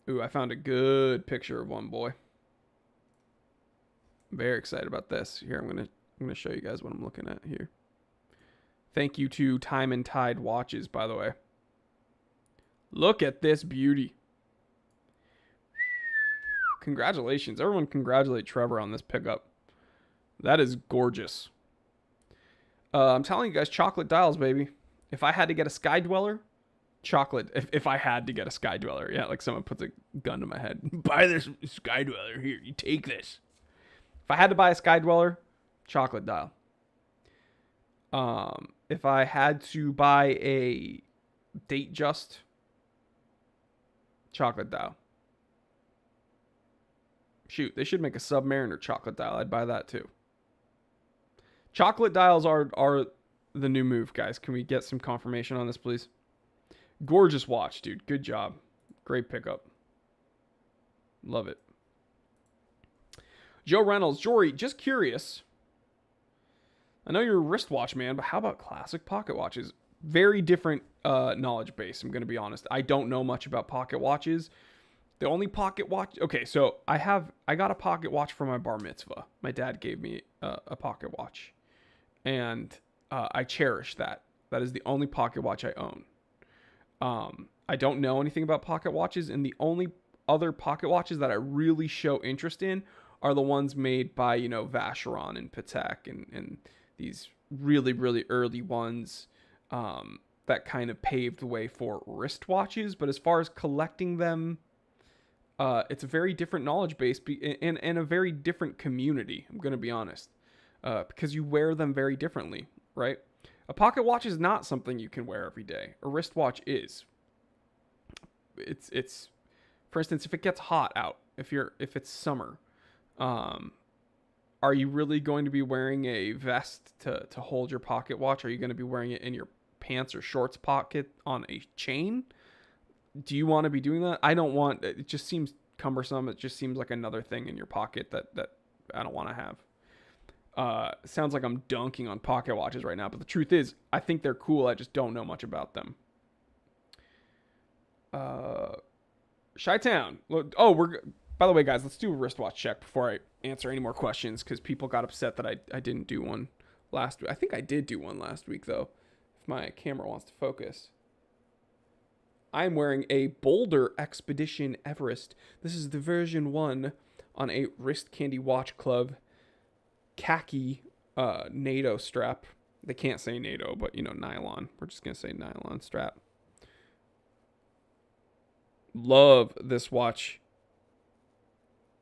Ooh, I found a good picture of one, boy. Very excited about this. Here, I'm gonna show you guys what I'm looking at here. Thank you to Time and Tide Watches, by the way. Look at this beauty. Congratulations. Everyone congratulate Trevor on this pickup. That is gorgeous. I'm telling you guys, chocolate dials, baby. If I had to get a Sky Dweller, chocolate. If I had to get a Sky Dweller, yeah, like someone puts a gun to my head. Buy this Sky Dweller. Here, you take this. If I had to buy a Sky Dweller, chocolate dial. If I had to buy a Datejust, chocolate dial. Shoot, they should make a Submariner chocolate dial. I'd buy that too. Chocolate dials are the new move, guys. Can we get some confirmation on this, please? Gorgeous watch, dude. Good job. Great pickup. Love it. Joe Reynolds. Jory, just curious. I know you're a wristwatch man, but how about classic pocket watches? Very different knowledge base, I'm going to be honest. I don't know much about pocket watches. The only pocket watch... Okay, so I got a pocket watch for my bar mitzvah. My dad gave me a pocket watch. And I cherish that. That is the only pocket watch I own. I don't know anything about pocket watches, and the only other pocket watches that I really show interest in are the ones made by, Vacheron and Patek and these really, really early ones that kind of paved the way for wristwatches. But as far as collecting them, it's a very different knowledge base and a very different community, I'm going to be honest, because you wear them very differently, right? A pocket watch is not something you can wear every day. A wristwatch is. It's for instance, if it gets hot out, if it's summer, are you really going to be wearing a vest to hold your pocket watch? Are you going to be wearing it in your pants or shorts pocket on a chain. Do you want to be doing that? I don't want, it just seems cumbersome. It just seems like another thing in your pocket that I don't want to have. Sounds like I'm dunking on pocket watches right now, but the truth is, I think they're cool. I just don't know much about them. Chi-Town. Oh, by the way, guys, let's do a wristwatch check before I answer any more questions, because people got upset that I didn't do one last week. I think I did do one last week, though, if my camera wants to focus. I'm wearing a Boulder Expedition Everest. This is the version 1 on a Wrist Candy Watch Club khaki NATO strap. They can't say NATO, but, nylon. We're just going to say nylon strap. Love this watch.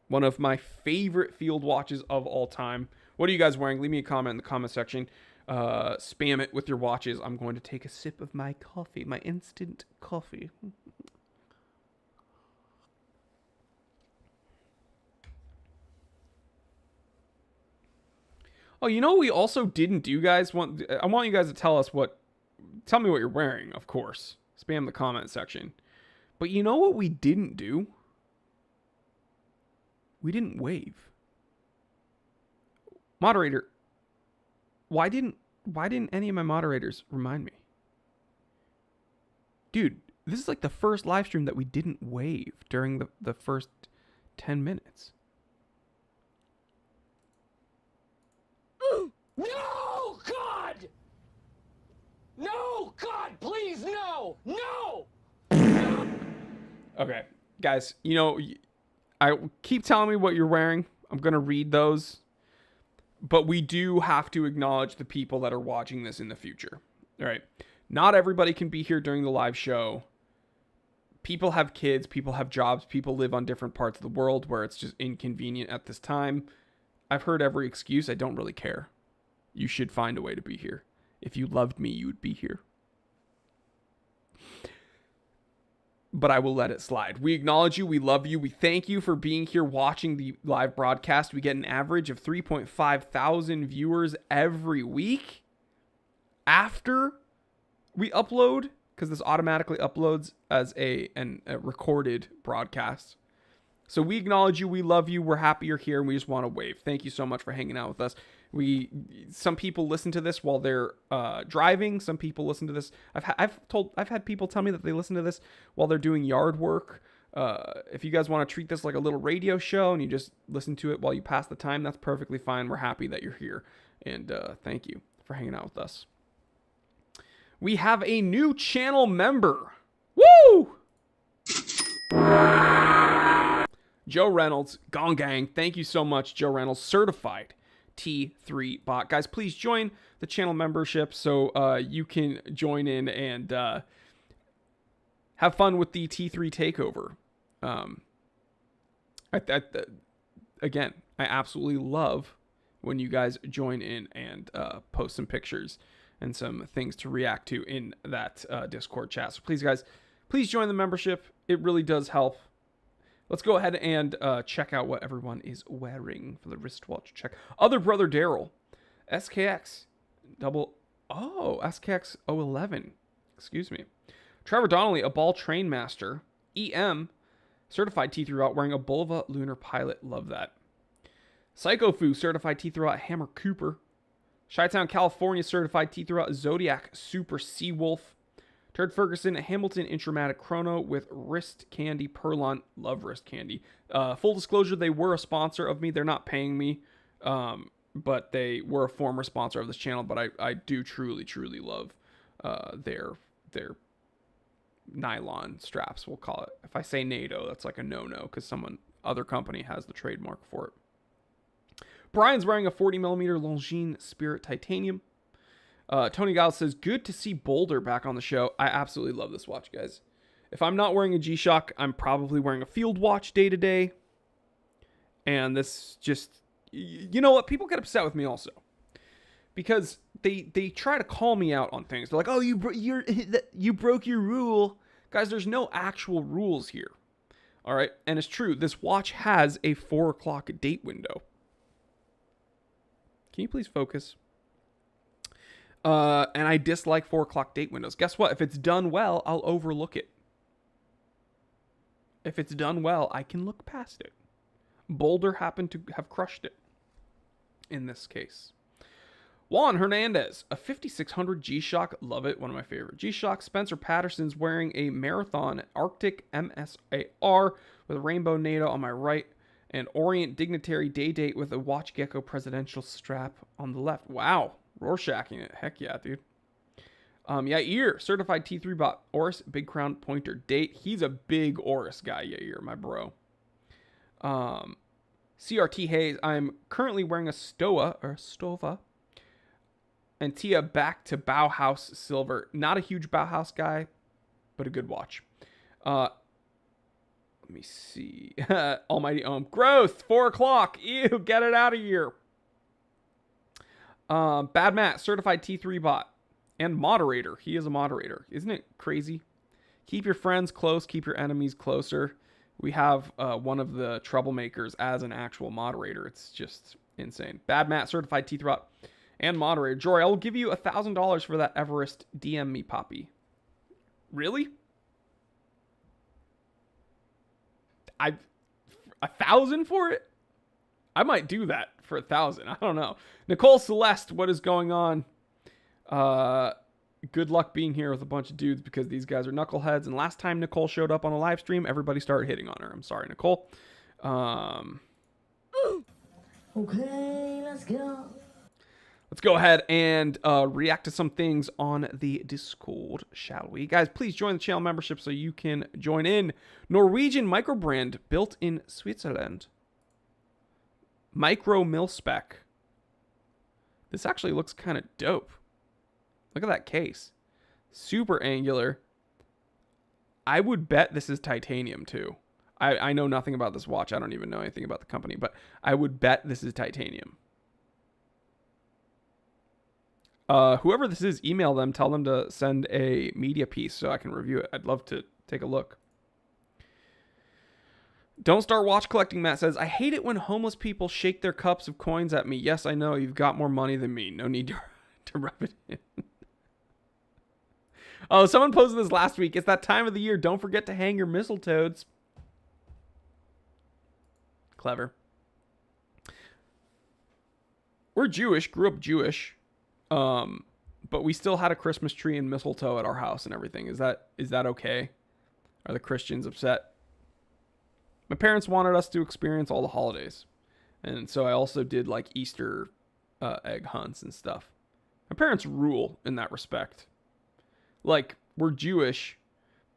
One of my favorite field watches of all time. What are you guys wearing? Leave me a comment in the comment section. Spam it with your watches. I'm going to take a sip of my coffee, my instant coffee. Oh, you know what we also didn't do, guys? I want you guys to tell me what you're wearing, of course. Spam the comment section. But you know what we didn't do? We didn't wave. Moderator, why didn't any of my moderators remind me? Dude, this is like the first live stream that we didn't wave during the first 10 minutes. No, God! No, God, please, no! No! Okay, guys, I keep telling me what you're wearing. I'm going to read those. But we do have to acknowledge the people that are watching this in the future. All right. Not everybody can be here during the live show. People have kids. People have jobs. People live on different parts of the world where it's just inconvenient at this time. I've heard every excuse. I don't really care. You should find a way to be here. If you loved me, you would be here. But I will let it slide. We acknowledge you. We love you. We thank you for being here watching the live broadcast. We get an average of 3.5 thousand viewers every week after we upload, because this automatically uploads as a recorded broadcast. So we acknowledge you. We love you. We're happy you're here, and we just want to wave. Thank you so much for hanging out with us. Some people listen to this while they're driving. Some people listen to this. I've had people tell me that they listen to this while they're doing yard work. If you guys want to treat this like a little radio show and you just listen to it while you pass the time, that's perfectly fine. We're happy that you're here, and thank you for hanging out with us. We have a new channel member. Woo! Joe Reynolds, Gong Gang. Thank you so much, Joe Reynolds, certified T3 bot. Guys, please join the channel membership so you can join in and have fun with the T3 takeover. Again, I absolutely love when you guys join in and post some pictures and some things to react to in that Discord chat. So please, guys, please join the membership. It really does help. Let's go ahead and check out what everyone is wearing for the wristwatch check. Other Brother Daryl, SKX SKX 011. Excuse me. Trevor Donnelly, a ball train master. EM, certified T3 route wearing a Bulva Lunar Pilot. Love that. Psycho Fu, certified T3 route Hammer Cooper. Chi-Town, California, certified T3 route Zodiac Super Seawolf. Turd Ferguson, Hamilton Intramatic Chrono with Wrist Candy Perlon. Love Wrist Candy. Full disclosure, they were a sponsor of me. They're not paying me, but they were a former sponsor of this channel. But I do truly, truly love their nylon straps, we'll call it. If I say NATO, that's like a no-no because other company has the trademark for it. Brian's wearing a 40mm Longines Spirit Titanium. Tony Giles says, good to see Boulder back on the show. I absolutely love this watch, guys. If I'm not wearing a G-Shock, I'm probably wearing a field watch day to day. And this just, you know what? People get upset with me also. Because they try to call me out on things. They're like, oh, you broke your rule. Guys, there's no actual rules here. All right. And it's true. This watch has a 4 o'clock date window. Can you please focus? And I dislike 4 o'clock date windows. Guess what? If it's done well, I'll overlook it. If it's done well, I can look past it. Boulder happened to have crushed it in this case. Juan Hernandez, a 5600 G-Shock. Love it. One of my favorite G-Shock. Spencer Patterson's wearing a Marathon Arctic MSAR with a rainbow NATO on my right and Orient Dignitary Day Date with a Watch Gecko presidential strap on the left. Wow. Rorschaching it. Heck yeah, dude. Yair, certified T3 bot. Oris, Big Crown Pointer date. He's a big Oris guy, Yair, my bro. CRT Hayes, I'm currently wearing a Stova. And Tia back to Bauhaus Silver. Not a huge Bauhaus guy, but a good watch. Let me see. Almighty Ohm. Growth, 4 o'clock. Ew, get it out of here. Bad Matt, certified T3 bot. And moderator. He is a moderator. Isn't it crazy? Keep your friends close. Keep your enemies closer. We have one of the troublemakers as an actual moderator. It's just insane. Bad Matt, certified T3 bot. And moderator. Jory, I will give you $1,000 for that Everest. DM me, Poppy. Really? 1,000 for it? I might do that for 1,000. I don't know. Nicole Celeste, what is going on? Good luck being here with a bunch of dudes because these guys are knuckleheads. And last time Nicole showed up on a live stream, everybody started hitting on her. I'm sorry, Nicole. Okay, let's go. Let's go ahead and react to some things on the Discord, shall we? Guys, please join the channel membership so you can join in. Norwegian microbrand built in Switzerland. Micro mil spec. This actually looks kind of dope. Look at that case. Super angular. I would bet this is titanium too. I know nothing about this watch. I don't even know anything about the company, but I would bet this is titanium. Whoever this is, email them. Tell them to send a media piece so I can review it. I'd love to take a look. Don't start watch collecting, Matt says. I hate it when homeless people shake their cups of coins at me. Yes, I know. You've got more money than me. No need to rub it in. Oh, someone posted this last week. It's that time of the year. Don't forget to hang your mistletoes. Clever. We're Jewish. Grew up Jewish. But we still had a Christmas tree and mistletoe at our house and everything. Is that okay? Are the Christians upset? My parents wanted us to experience all the holidays. And so I also did like Easter egg hunts and stuff. My parents rule in that respect. Like, we're Jewish,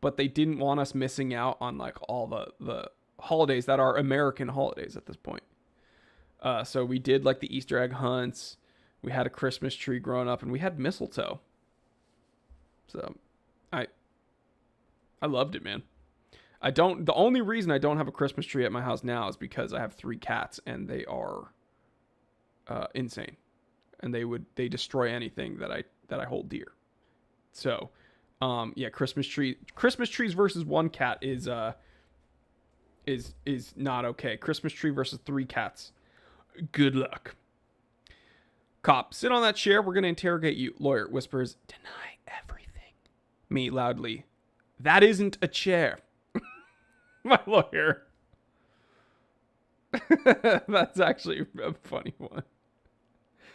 but they didn't want us missing out on like all the holidays that are American holidays at this point. So we did like the Easter egg hunts. We had a Christmas tree growing up, and we had mistletoe. So, I loved it, man. The only reason I don't have a Christmas tree at my house now is because I have 3 cats, and they are insane, and they destroy anything that I hold dear. So, yeah, Christmas trees versus 1 cat is not okay. Christmas tree versus 3 cats. Good luck. Cop, sit on that chair. We're going to interrogate you. Lawyer whispers, deny everything. Me loudly, that isn't a chair. My lawyer. That's actually a funny one.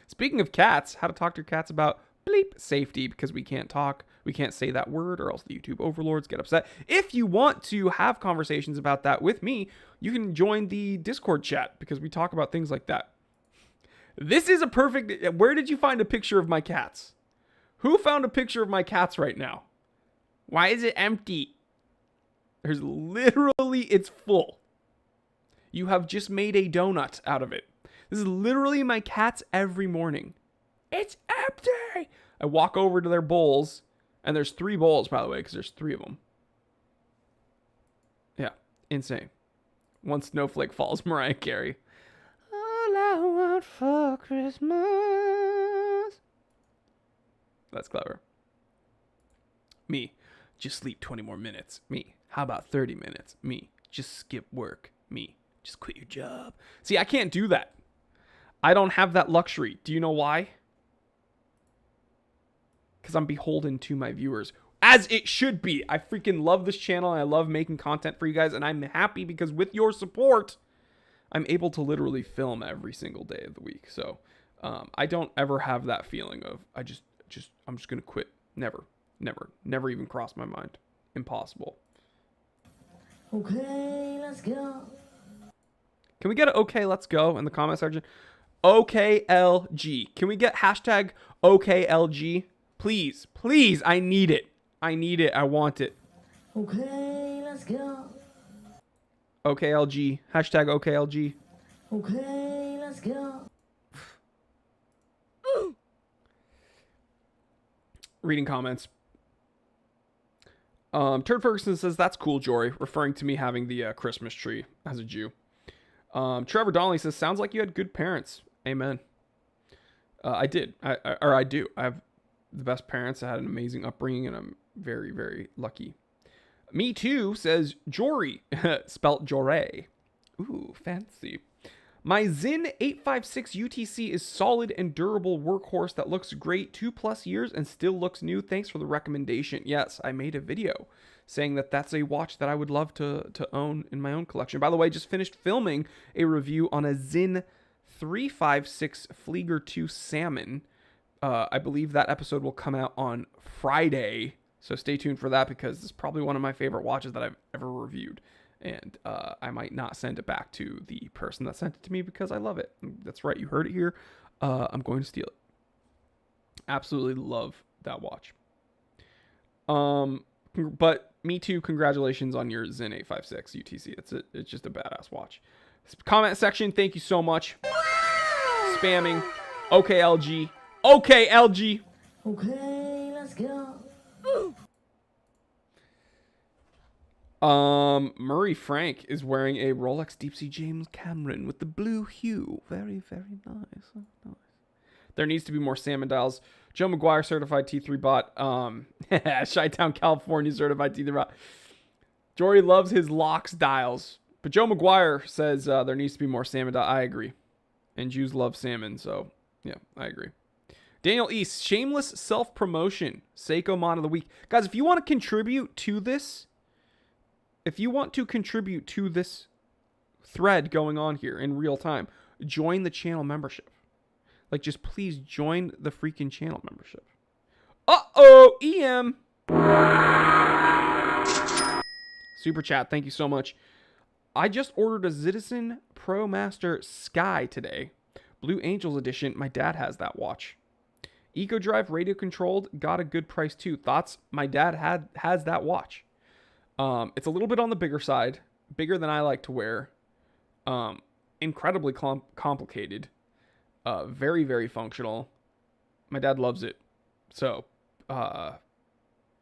Speaking of cats, how to talk to your cats about bleep safety, because we can't say that word or else the YouTube overlords get upset. If you want to have conversations about that with me, you can join the Discord chat because we talk about things like that. This is a perfect... Where did you find a picture of my cats? Who found a picture of my cats right now? Why is it empty? There's literally... It's full. You have just made a donut out of it. This is literally my cats every morning. It's empty! I walk over to their bowls. And there's 3 bowls, by the way, because there's 3 of them. Yeah, insane. One snowflake falls, Mariah Carey. All I want for Christmas. That's clever. Me, just sleep 20 more minutes. Me, how about 30 minutes? Me, just skip work. Me, just quit your job. See, I can't do that. I don't have that luxury. Do you know why? because I'm beholden to my viewers, as it should be. I freaking love this channel, and I love making content for you guys, and I'm happy because with your support, I'm able to literally film every single day of the week. So I don't ever have that feeling of I'm just gonna quit. Never even crossed my mind. Impossible. Okay, let's go. Can we get a okay, let's go in the comment section? OKLG. Can we get hashtag OKLG? Please, please, I need it. I need it. I want it. Okay, let's go. OKLG. Hashtag OKLG. Okay, let's go. Reading comments. Turd Ferguson says, that's cool, Jory, referring to me having the Christmas tree as a Jew. Trevor Donnelly says, sounds like you had good parents. Amen. I did. I do. I have the best parents. I had an amazing upbringing, and I'm very, very lucky. Me too says Jory, spelt Jore. Ooh, fancy. My Zin 856 UTC is solid and durable workhorse that looks great 2+ years and still looks new. Thanks for the recommendation. Yes, I made a video saying that that's a watch that I would love to own in my own collection. By the way, just finished filming a review on a Zin 356 Flieger 2 Salmon. I believe that episode will come out on Friday. So stay tuned for that because it's probably one of my favorite watches that I've ever reviewed. And I might not send it back to the person that sent it to me because I love it. That's right. You heard it here. I'm going to steal it. Absolutely love that watch. But me too. Congratulations on your Zen 856 UTC. It's just a badass watch. Comment section. Thank you so much. Spamming. Okay, LG. Okay, LG. Okay, let's go. Murray Frank is wearing a Rolex Deep Sea James Cameron with the blue hue. Very, very nice. Nice. There needs to be more salmon dials. Joe McGuire certified T3 bot. Chi-Town, California certified T3 bot. Jory loves his locks dials. But Joe McGuire says there needs to be more salmon dials. I agree. And Jews love salmon, so yeah, I agree. Daniel East, shameless self-promotion. Seiko Mod of the Week. Guys, if you want to contribute to this, thread going on here in real time, join the channel membership. Like, just please join the freaking channel membership. Uh-oh, EM. Super chat, thank you so much. I just ordered a Citizen Pro Master Sky today. Blue Angels edition. My dad has that watch. EcoDrive radio controlled. Got a good price too. Thoughts? My dad has that watch. It's a little bit on the bigger side. Bigger than I like to wear. Incredibly complicated. Very, very functional. My dad loves it. So,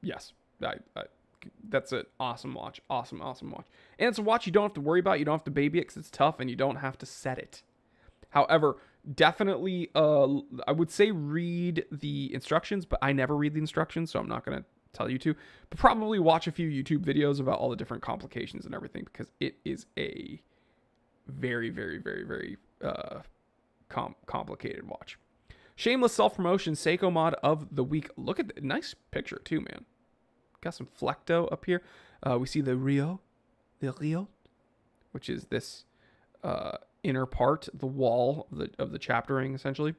yes. That's an awesome watch. Awesome watch. And it's a watch you don't have to worry about. You don't have to baby it because it's tough and you don't have to set it. However, definitely, I would say read the instructions, but I never read the instructions, so I'm not going to tell you to. But probably watch a few YouTube videos about all the different complications and everything because it is a very, very, very, very complicated watch. Shameless self-promotion, Seiko Mod of the Week. Look at the nice picture too, man. Got some Flecto up here. We see the Rio, which is this inner part, the wall of the chapter ring, essentially.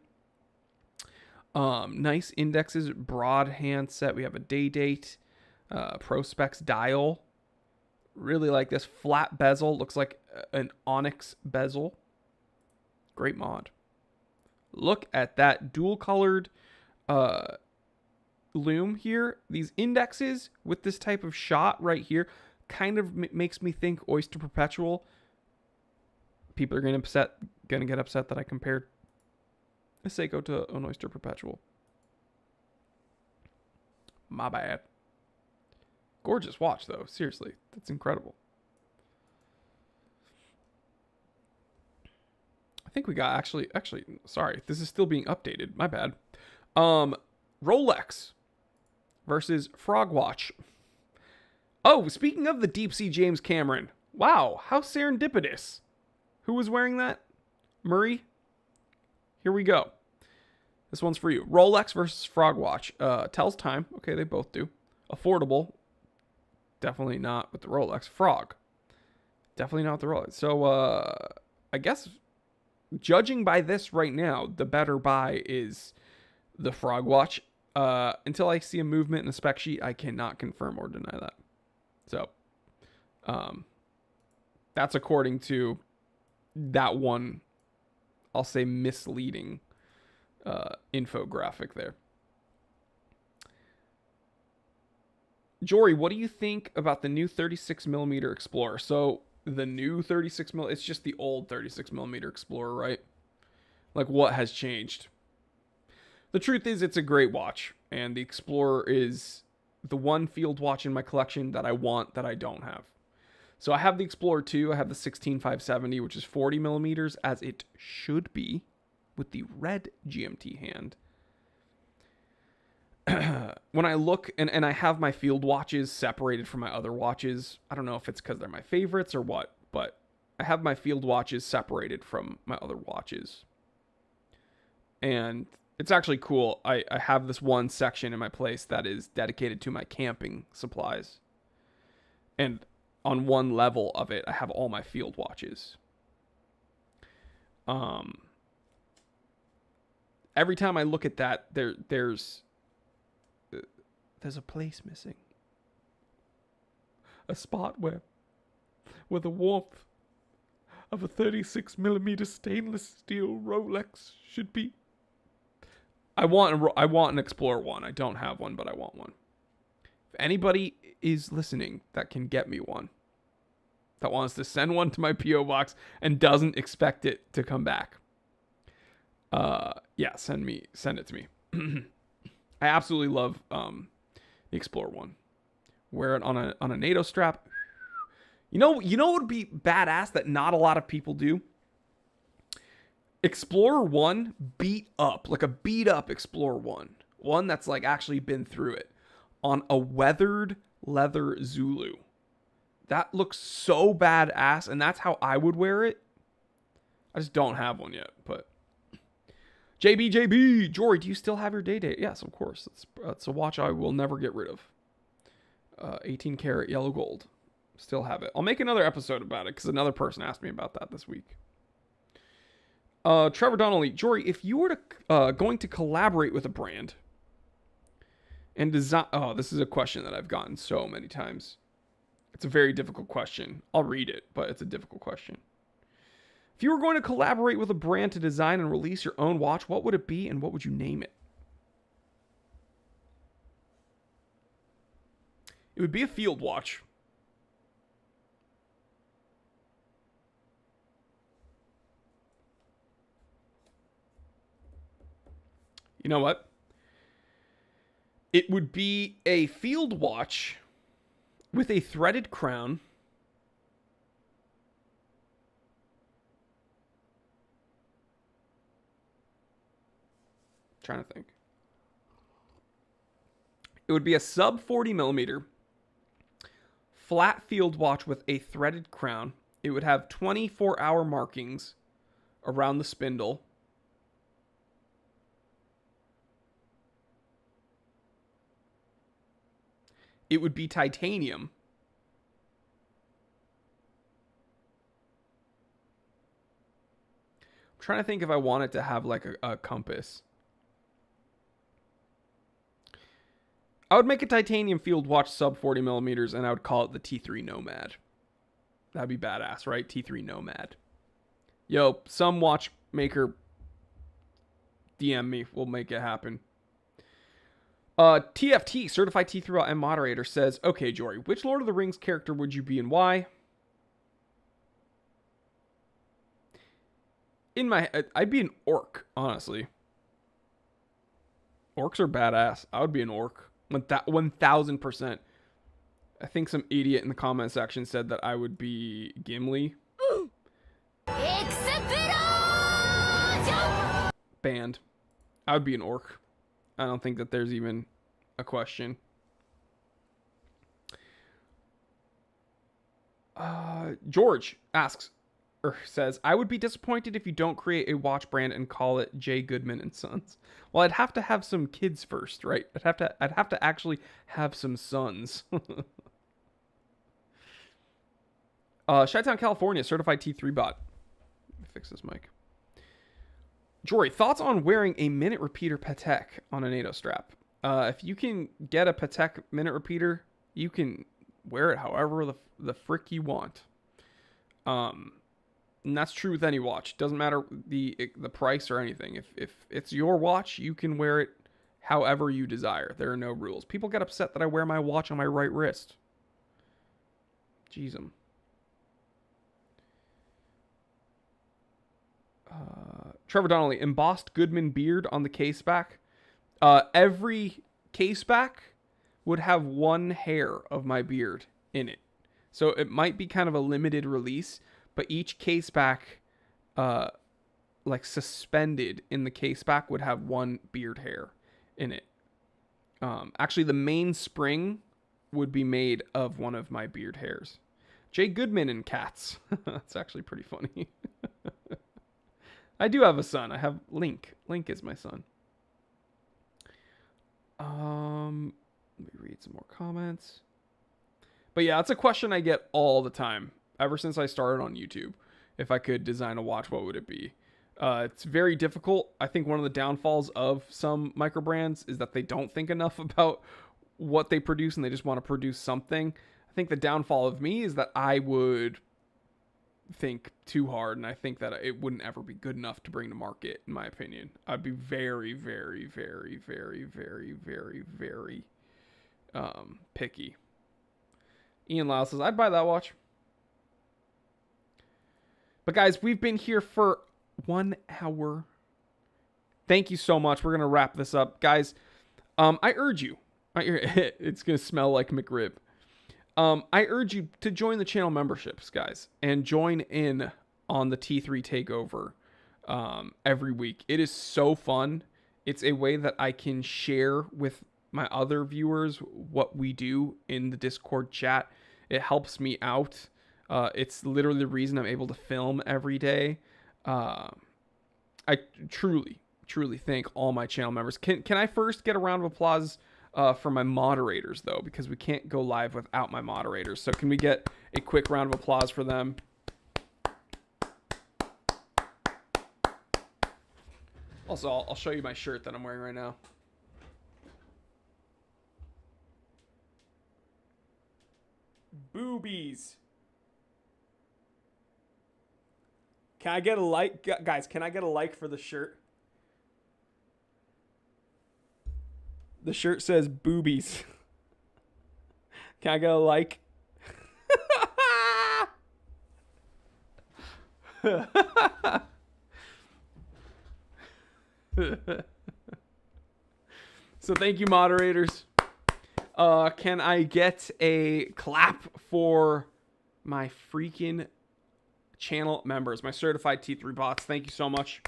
Nice indexes, broad hand set. We have a day date, Prospex dial. Really like this flat bezel. Looks like an onyx bezel. Great mod. Look at that dual colored lume here. These indexes with this type of shot right here kind of makes me think Oyster Perpetual. People are gonna get upset that I compared a Seiko to an Oyster Perpetual. My bad. Gorgeous watch though. Seriously, that's incredible. I think we got actually, sorry, this is still being updated. My bad. Rolex versus Frogwatch. Oh, speaking of the Deep Sea James Cameron. Wow, how serendipitous. Who was wearing that? Murray? Here we go. This one's for you. Rolex versus Frog watch. Tells time. Okay, they both do. Affordable. Definitely not with the Rolex. Frog. Definitely not with the Rolex. So, I guess judging by this right now, the better buy is the Frog watch. Until I see a movement in a spec sheet, I cannot confirm or deny that. So, that's according to that one, I'll say, misleading infographic there. Jory, what do you think about the new 36mm Explorer? So the new 36mm, it's just the old 36mm Explorer, right? Like, what has changed? The truth is, it's a great watch, and the Explorer is the one field watch in my collection that I want that I don't have. So I have the Explorer 2, I have the 16570, which is 40mm, as it should be, with the red GMT hand. When I look, and I have my field watches separated from my other watches. I don't know if it's because they're my favorites or what, but I have my field watches separated from my other watches. And it's actually cool. I have this one section in my place that is dedicated to my camping supplies. And on one level of it, I have all my field watches. Every time I look at that, there's a place missing. A spot where the warmth of a 36mm stainless steel Rolex should be. I want an Explorer 1. I don't have one, but I want one. If anybody is listening that can get me one, that wants to send one to my P.O. box and doesn't expect it to come back, yeah, send it to me. I absolutely love the Explorer 1. Wear it on a NATO strap. You know what would be badass that not a lot of people do? Explorer 1 beat up, like a beat up Explorer 1. One that's like actually been through it on a weathered leather Zulu. That looks so badass, and that's how I would wear it. I just don't have one yet, but JB, Jory, do you still have your day? Yes, of course. It's a watch I will never get rid of. 18 karat yellow gold. Still have it. I'll make another episode about it because another person asked me about that this week. Trevor Donnelly, Jory, if you were to going to collaborate with a brand and design, oh, this is a question that I've gotten so many times. It's a very difficult question. I'll read it, but it's a difficult question. If you were going to collaborate with a brand to design and release your own watch, what would it be and what would you name it? It would be a field watch. You know what? It would be a field watch with a threaded crown. Trying to think. It would be a sub 40mm flat field watch with a threaded crown. It would have 24-hour markings around the spindle. It would be titanium. I'm trying to think if I want it to have like a compass. I would make a titanium field watch sub 40mm and I would call it the T3 Nomad. That'd be badass, right? T3 Nomad. Yo, some watchmaker DM me. We'll make it happen. TFT, Certified T3M Moderator, says, okay, Jory, which Lord of the Rings character would you be and why? I'd be an orc, honestly. Orcs are badass. I would be an orc. 1000%. I think some idiot in the comment section said that I would be Gimli. Banned. I would be an orc. I don't think that there's even a question. George asks, says, I would be disappointed if you don't create a watch brand and call it J. Goodman and Sons. Well, I'd have to have some kids first, right? I'd have to actually have some sons. Chi-Town, California, certified T3 bot. Let me fix this mic. Jory, thoughts on wearing a minute repeater Patek on a NATO strap? If you can get a Patek minute repeater, you can wear it however the frick you want. And that's true with any watch. Doesn't matter the price or anything. If it's your watch, you can wear it however you desire. There are no rules. People get upset that I wear my watch on my right wrist. Jeez, Trevor Donnelly, embossed Goodman beard on the case back. Every case back would have one hair of my beard in it. So it might be kind of a limited release, but each case back, like suspended in the case back, would have one beard hair in it. Actually, the main spring would be made of one of my beard hairs. Jay Goodman and cats. That's actually pretty funny. I do have a son. I have Link. Link is my son. Let me read some more comments. But yeah, it's a question I get all the time ever since I started on YouTube. If I could design a watch, what would it be? It's very difficult. I think one of the downfalls of some micro brands is that they don't think enough about what they produce and they just want to produce something. I think the downfall of me is that I would think too hard, and I think that it wouldn't ever be good enough to bring to market, in my opinion. I'd be very, very, very, very, very, very, very picky. Ian Lyle says, I'd buy that watch. But guys, we've been here for 1 hour. Thank you so much. We're going to wrap this up. Guys, I urge you. It's going to smell like McRib. I urge you to join the channel memberships, guys, and join in on the T3 takeover every week. It is so fun. It's a way that I can share with my other viewers what we do in the Discord chat. It helps me out. It's literally the reason I'm able to film every day. I truly thank all my channel members. Can I first get a round of applause for my moderators, though, because we can't go live without my moderators. So can we get a quick round of applause for them? Also, I'll show you my shirt that I'm wearing right now. Boobies. Can I get a like? Guys, can I get a like for the shirt? The shirt says boobies. Can I get a like? So thank you, moderators. Can I get a clap for my freaking channel members, my certified T3 bots? Thank you so much.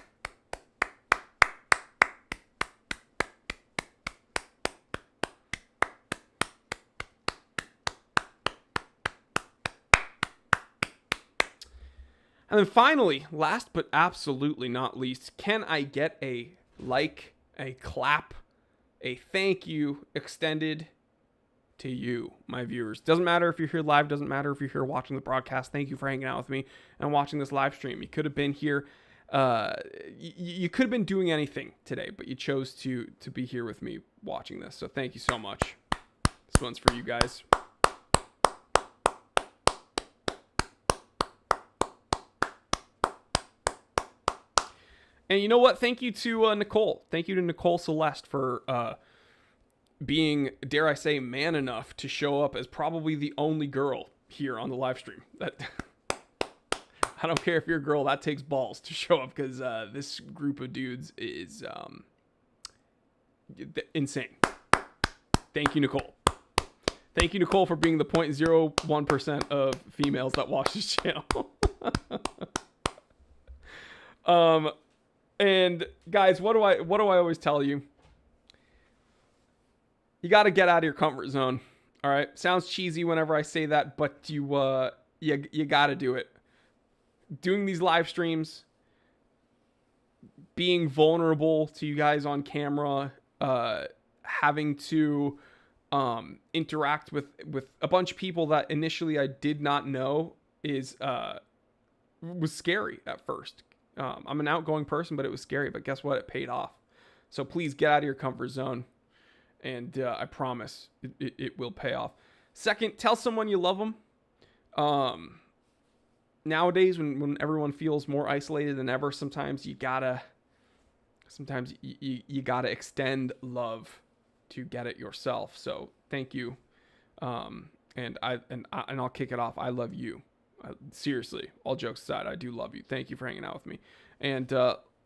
And then finally, last but absolutely not least, can I get a like, a clap, a thank you extended to you, my viewers? Doesn't matter if you're here live, doesn't matter if you're here watching the broadcast. Thank you for hanging out with me and watching this live stream. You could have been here, you could have been doing anything today, but you chose to be here with me watching this. So thank you so much. This one's for you guys. And you know what? Thank you to Nicole. Thank you to Nicole Celeste for being, dare I say, man enough to show up as probably the only girl here on the live stream. That I don't care if you're a girl, that takes balls to show up, because this group of dudes is insane. Thank you, Nicole. Thank you, Nicole, for being the 0.01% of females that watch this channel. And guys, what do I always tell you? You got to get out of your comfort zone. All right. Sounds cheesy whenever I say that, but you got to do it. doing these live streams, being vulnerable to you guys on camera, having to interact with a bunch of people that initially I did not know was scary at first. I'm an outgoing person, but it was scary. But guess what? It paid off. So please get out of your comfort zone, and I promise it will pay off. Second, tell someone you love them. Nowadays, when everyone feels more isolated than ever, sometimes you gotta extend love to get it yourself. So thank you, and I'll kick it off. I love you. Seriously, all jokes aside, I do love you. Thank you for hanging out with me. And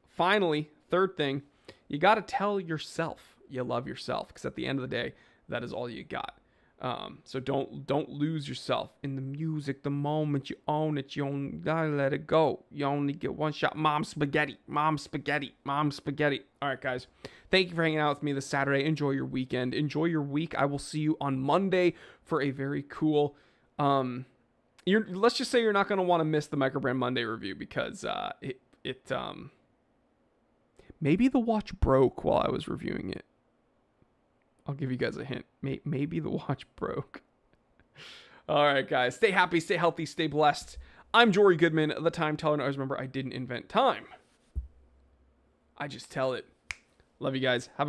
finally, third thing, you got to tell yourself you love yourself, because at the end of the day, that is all you got. So don't lose yourself in the music. The moment you own it, you only gotta let it go. You only get one shot. Mom spaghetti, mom spaghetti, mom spaghetti. All right, guys. Thank you for hanging out with me this Saturday. Enjoy your weekend. Enjoy your week. I will see you on Monday for a very cool, let's just say you're not going to want to miss the Microbrand Monday review, because maybe the watch broke while I was reviewing it. I'll give you guys a hint. Maybe the watch broke. All right, guys. Stay happy, stay healthy, stay blessed. I'm Jory Goodman, the Time Teller. And always remember, I didn't invent time. I just tell it. Love you guys. Have a